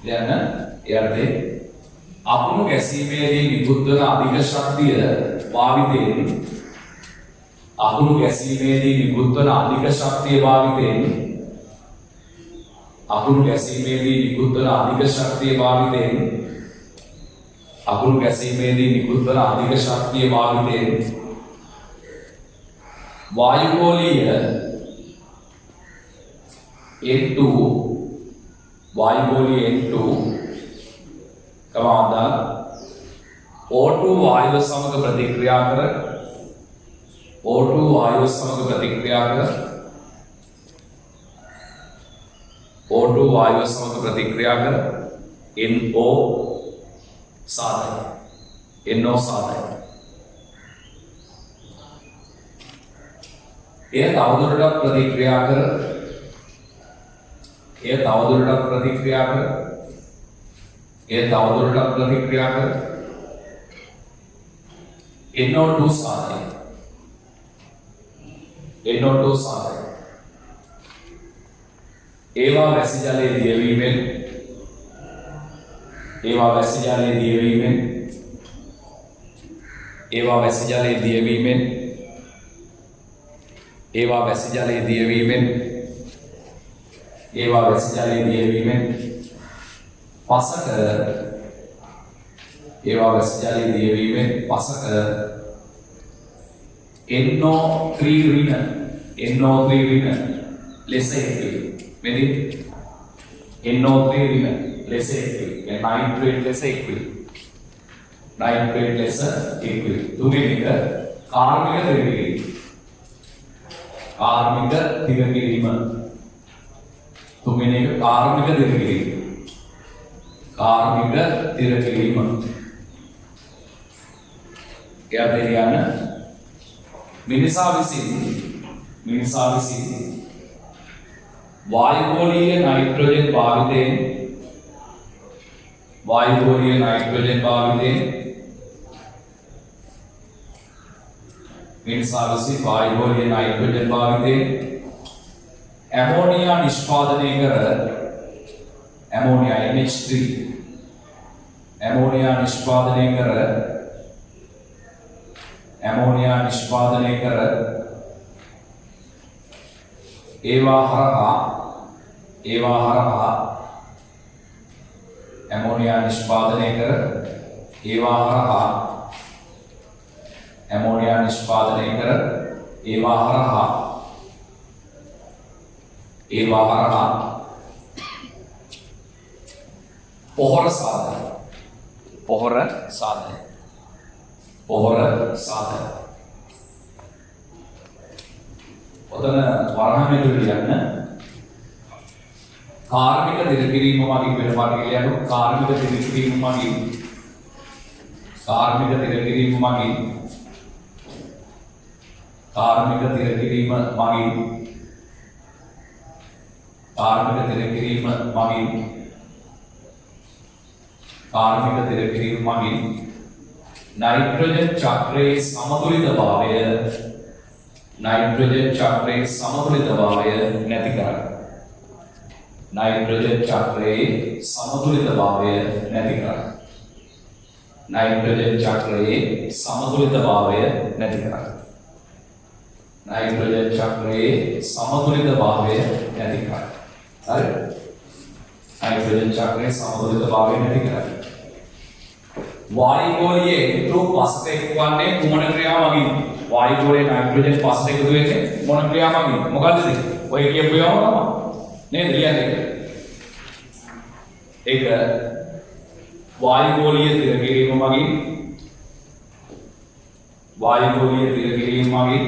දැන් යන්නේ අකුණු ගැසීමේදී නිකුත් වන අධික ශක්තිය භාවිතයෙන් අකුණු ගැසීමේදී නිකුත් වන අධික ශක්තිය භාවිතයෙන් අකුණු ගැසීමේදී නිකුත් වන අධික ශක්තිය භාවිතයෙන් අකුණු ගැසීමේදී නිකුත් වන අධික ශක්තිය භාවිතයෙන් වායුගෝලීය N2 වායුගෝලීය N2 කමාදා O2 වායුව සමග ප්‍රතික්‍රියා කර O2 වායුව සමග ප්‍රතික්‍රියා කර O2 වායුව සමග ප්‍රතික්‍රියා කර NO සාධය NO සාධය එය තවදුරටත් ප්‍රතික්‍රියා කර එය තවදුරටත් ප්‍රතික්‍රියා කර එය තවදුරටත් ප්‍රතික්‍රියා කර NO2 සාධය NO2 සාධය ඒවා වැසි ජලයේ දියවීමෙන් ඒවා වැසි ජලයේ දියවීමෙන් ඒවා වැසි ජලයේ දියවීමෙන් ඒවා වැසි ජලයේ දියවීමෙන් ඒවා වැසි ජලයේ දියවීමෙන් පසක ඒවා වැසි ජලයේ දියවීමෙන් පසක NO3 ඍණ ලෙස එක්වේ මෙදි NO3 ඍණ ලෙස එක්වේ නයිට්‍රේට් ලෙස එක්වේ නයිට්‍රේට් ලෙස එක්වේ තුන්වෙනි එක කාර්මික දිරකිරීම කාර්මික දිරකිරීම තුන්වෙනි එක කාර්මික දිරකිරීම කාර්මික දිරකිරීම කැදෙරියන මිනිසා විසින් වායුගෝලීය නයිට්‍රෝජන් භාවිතයෙන් වායුගෝලීය නයිට්‍රෝජන් භාවිතයෙන් මිනිසා විසින් වායුගෝලීය නයිට්‍රෝජන් භාවිතයෙන් ඇමෝනියා නිෂ්පාදනය කර ඇමෝනියා NH3 ඇමෝනියා නිෂ්පාදනය කර ඇමෝනියා නිෂ්පාදනය කර ඒවා හරහා ඇමෝනියා නිෂ්පාදනය කර ඒවා හරහා ඇමෝනියා නිෂ්පාදනය කර ඒවා හරහා පොහොර සාධන ඔතන වරහමෙදු ලියන්න කාර්මික දිරකිරීම මගින් වෙන පාඩක ලියන්න කාර්මික දිරකිරීම මගින් කාර්මික දිරකිරීම මගින් කාර්මික දිරකිරීම මගින් කාර්මික දිරකිරීම මගින් කාර්මික දිරකිරීම මගින් नाइट्रोजन चक्रे समतुलितभावය नाइट्रोजन चक्रे समतुलितभावය නැති කරගන්න. නයිට්‍රජන් චක්‍රයේ සමතුලිතභාවය නැති කරයි. නයිට්‍රජන් චක්‍රයේ සමතුලිතභාවය නැති කරයි. නයිට්‍රජන් චක්‍රයේ සමතුලිතභාවය නැති කරයි. හරි? නයිට්‍රජන් චක්‍රයේ සමතුලිතභාවය නැති කරයි. වායුගෝලීය ඉතුරු පසට එක්වන්නේ කුමන ක්‍රියාවකින්? වායුගෝලයේ නයිට්‍රජන් පසට එකතු වෙන්නේ මොන ක්‍රියාවකින්? මොකද්ද ඒක? ඔය කියපු ඒවාම තමයි. නේද? ලියන්නේ. ඒක වායුගෝලීය තිර කිරීම මගින් වායුගෝලීය තිර කිරීම මගින්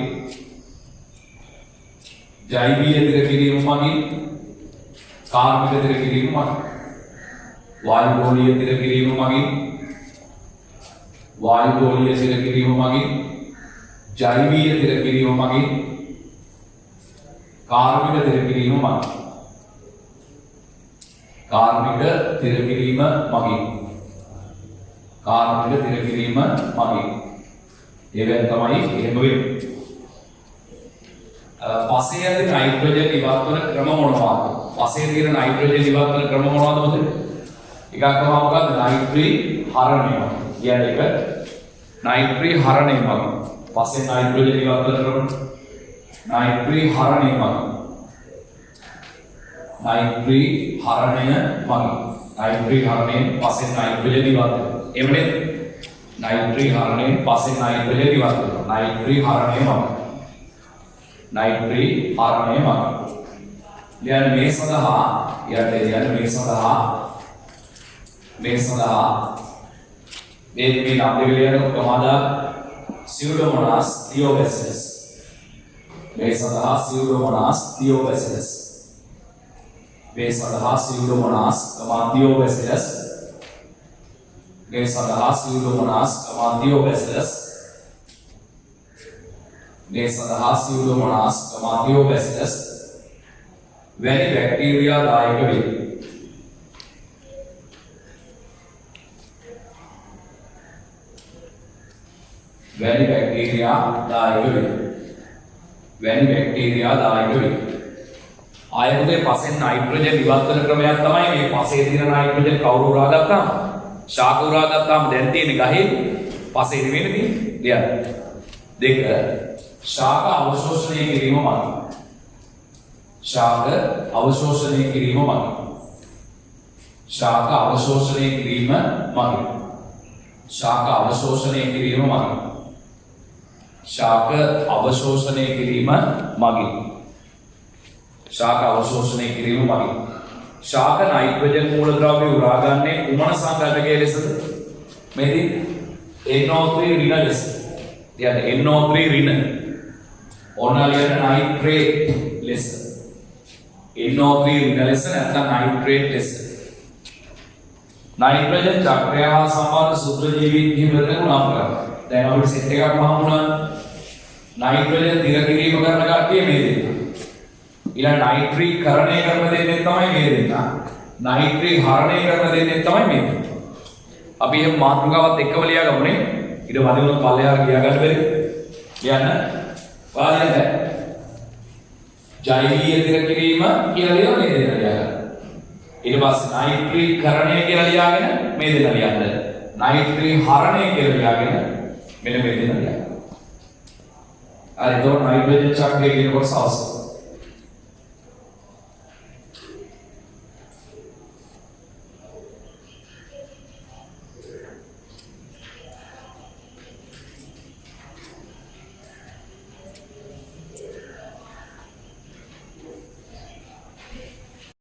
ජෛවීය තිර කිරීම මගින් කාර්බනික තිර කිරීම මගින් වායුගෝලීය තිර කිරීම මගින් වායුගෝලීය තිර කිරීම මගින් ජෛවීය තිර කිරීම මගින් කාර්බනික තිර කිරීම මගින් කාර්බනික තිර කිරීම මගින් කාර්බනික තිර කිරීම මගින් ඒවෙන් තමයි එහෙම වෙන්නේ. පසේ ඇති නයිට්‍රජන් ඉවත් වන ක්‍රම මොනවාද? පසේ තියෙන නයිට්‍රජන් ඉවත් වන ක්‍රම මොනවාද මොකද? එකක් තමයි මොකක්ද? නයිට්‍රී හරණය. කියන්නේ ඒක නයිට්‍රී හරණය මගින්. පසේ නයිට්‍රජන් ඉවත් වන ක්‍රම නයිට්‍රී හරණය මගින්. නයිට්‍රී හරණය මගින්. නයිට්‍රී හරණයෙන් පසේ නයිට්‍රජන් ඉවත් වෙනවා. එමනේ නයිට්‍රී හරණයෙන් පසේ නයිට්‍රජන් ඉවත් වෙනවා. නයිට්‍රී හරණය මගින්. නයිට්‍රී හරණය මගින්. ලියන්න මේ සඳහා ලියන්න මේ සඳහා මේ නම් දෙක ලියන කොහොමද? Pseudomonas thiobacillus. මේ සඳහා Pseudomonas thiobacillus. මේ සඳහා Pseudomonas thiobacillus. මේ සඳහා Pseudomonas thiobacillus. මේ සඳහා Pseudomonas thiobacillus වැනි බැක්ටීරියා දායක වේ. වැනි බැක්ටීරියා දායක වේ. වැනි බැක්ටීරියා දායක වේ. ආයතනයේ පසෙන් නයිට්‍රජන් ඉවත් කරන ක්‍රමයක් තමයි මේ පසේ තියෙන නයිට්‍රජන් කවුරු උරා ගත්තාම ශාක උරා ගත්තාම දැන් තියෙන ගහේ පසේ නෙවෙයි තියෙන්නේ. දෙක ශාක අවශෝෂණය කිරීම මගින්. ශාක අවශෝෂණය කිරීම මගින්. ශාක අවශෝෂණය කිරීම මගින්. ශාක අවශෝෂණය කිරීම මගින්. ශාක අවශෝෂණය කිරීම මගින්. ශාක අවශෝෂණය කිරීම මගින්. ශාක නයිට්‍රජන් මූලද්‍රව්‍ය උරාගන්නේ කුමන සංඝටකයේ ලෙසද? මේදී NO3 ඍණ ලෙස. කියන්නේ NO3 ඍණ. ඕනලියන නයිට්‍රේට් ලෙස. NO3 ඍණ ලෙස නැත්නම් නයිට්‍රේට් ලෙස. නයිට්‍රජන් චක්‍රය හා සම්බන්ධ සූත්‍රජීවීන් කිහිපයක් නම් කරනවා. දැන් අපිට සෙට් එකක් මහමුණා. නයිට්‍රජන් දිර කිරීම කරන කට්ටිය මේ දෙන්න. ඊළඟ නයිට්‍රී කරණය කරන දෙන්නේ තමයි මේ දෙන්න. නයිට්‍රී හරණය කරන දෙන්නේ තමයි මේ දෙන්න. අපි එහෙම මාතෘකාවත් එක්කම ලියාගමුනේ. ඊට වදිනොත් පල්ලෙහාට ගියා ගන්න බැරි. කියන්න. වාදිනද? ජෛවීය දිර කිරීම කියලා ලියන මේ දෙන්න ලියාගන්න. ඊට පස්සේ නයිට්‍රී කරණය කියලා ලියාගෙන මේ දෙන්න ලියන්න. නයිට්‍රී හරණය කියලා ලියාගෙන මෙන්න මේ දෙන්න ලියන්න. හරි, ඒක නයිට්‍රජන් චක්‍රයේ කියන කොටස අවශ්‍යයි.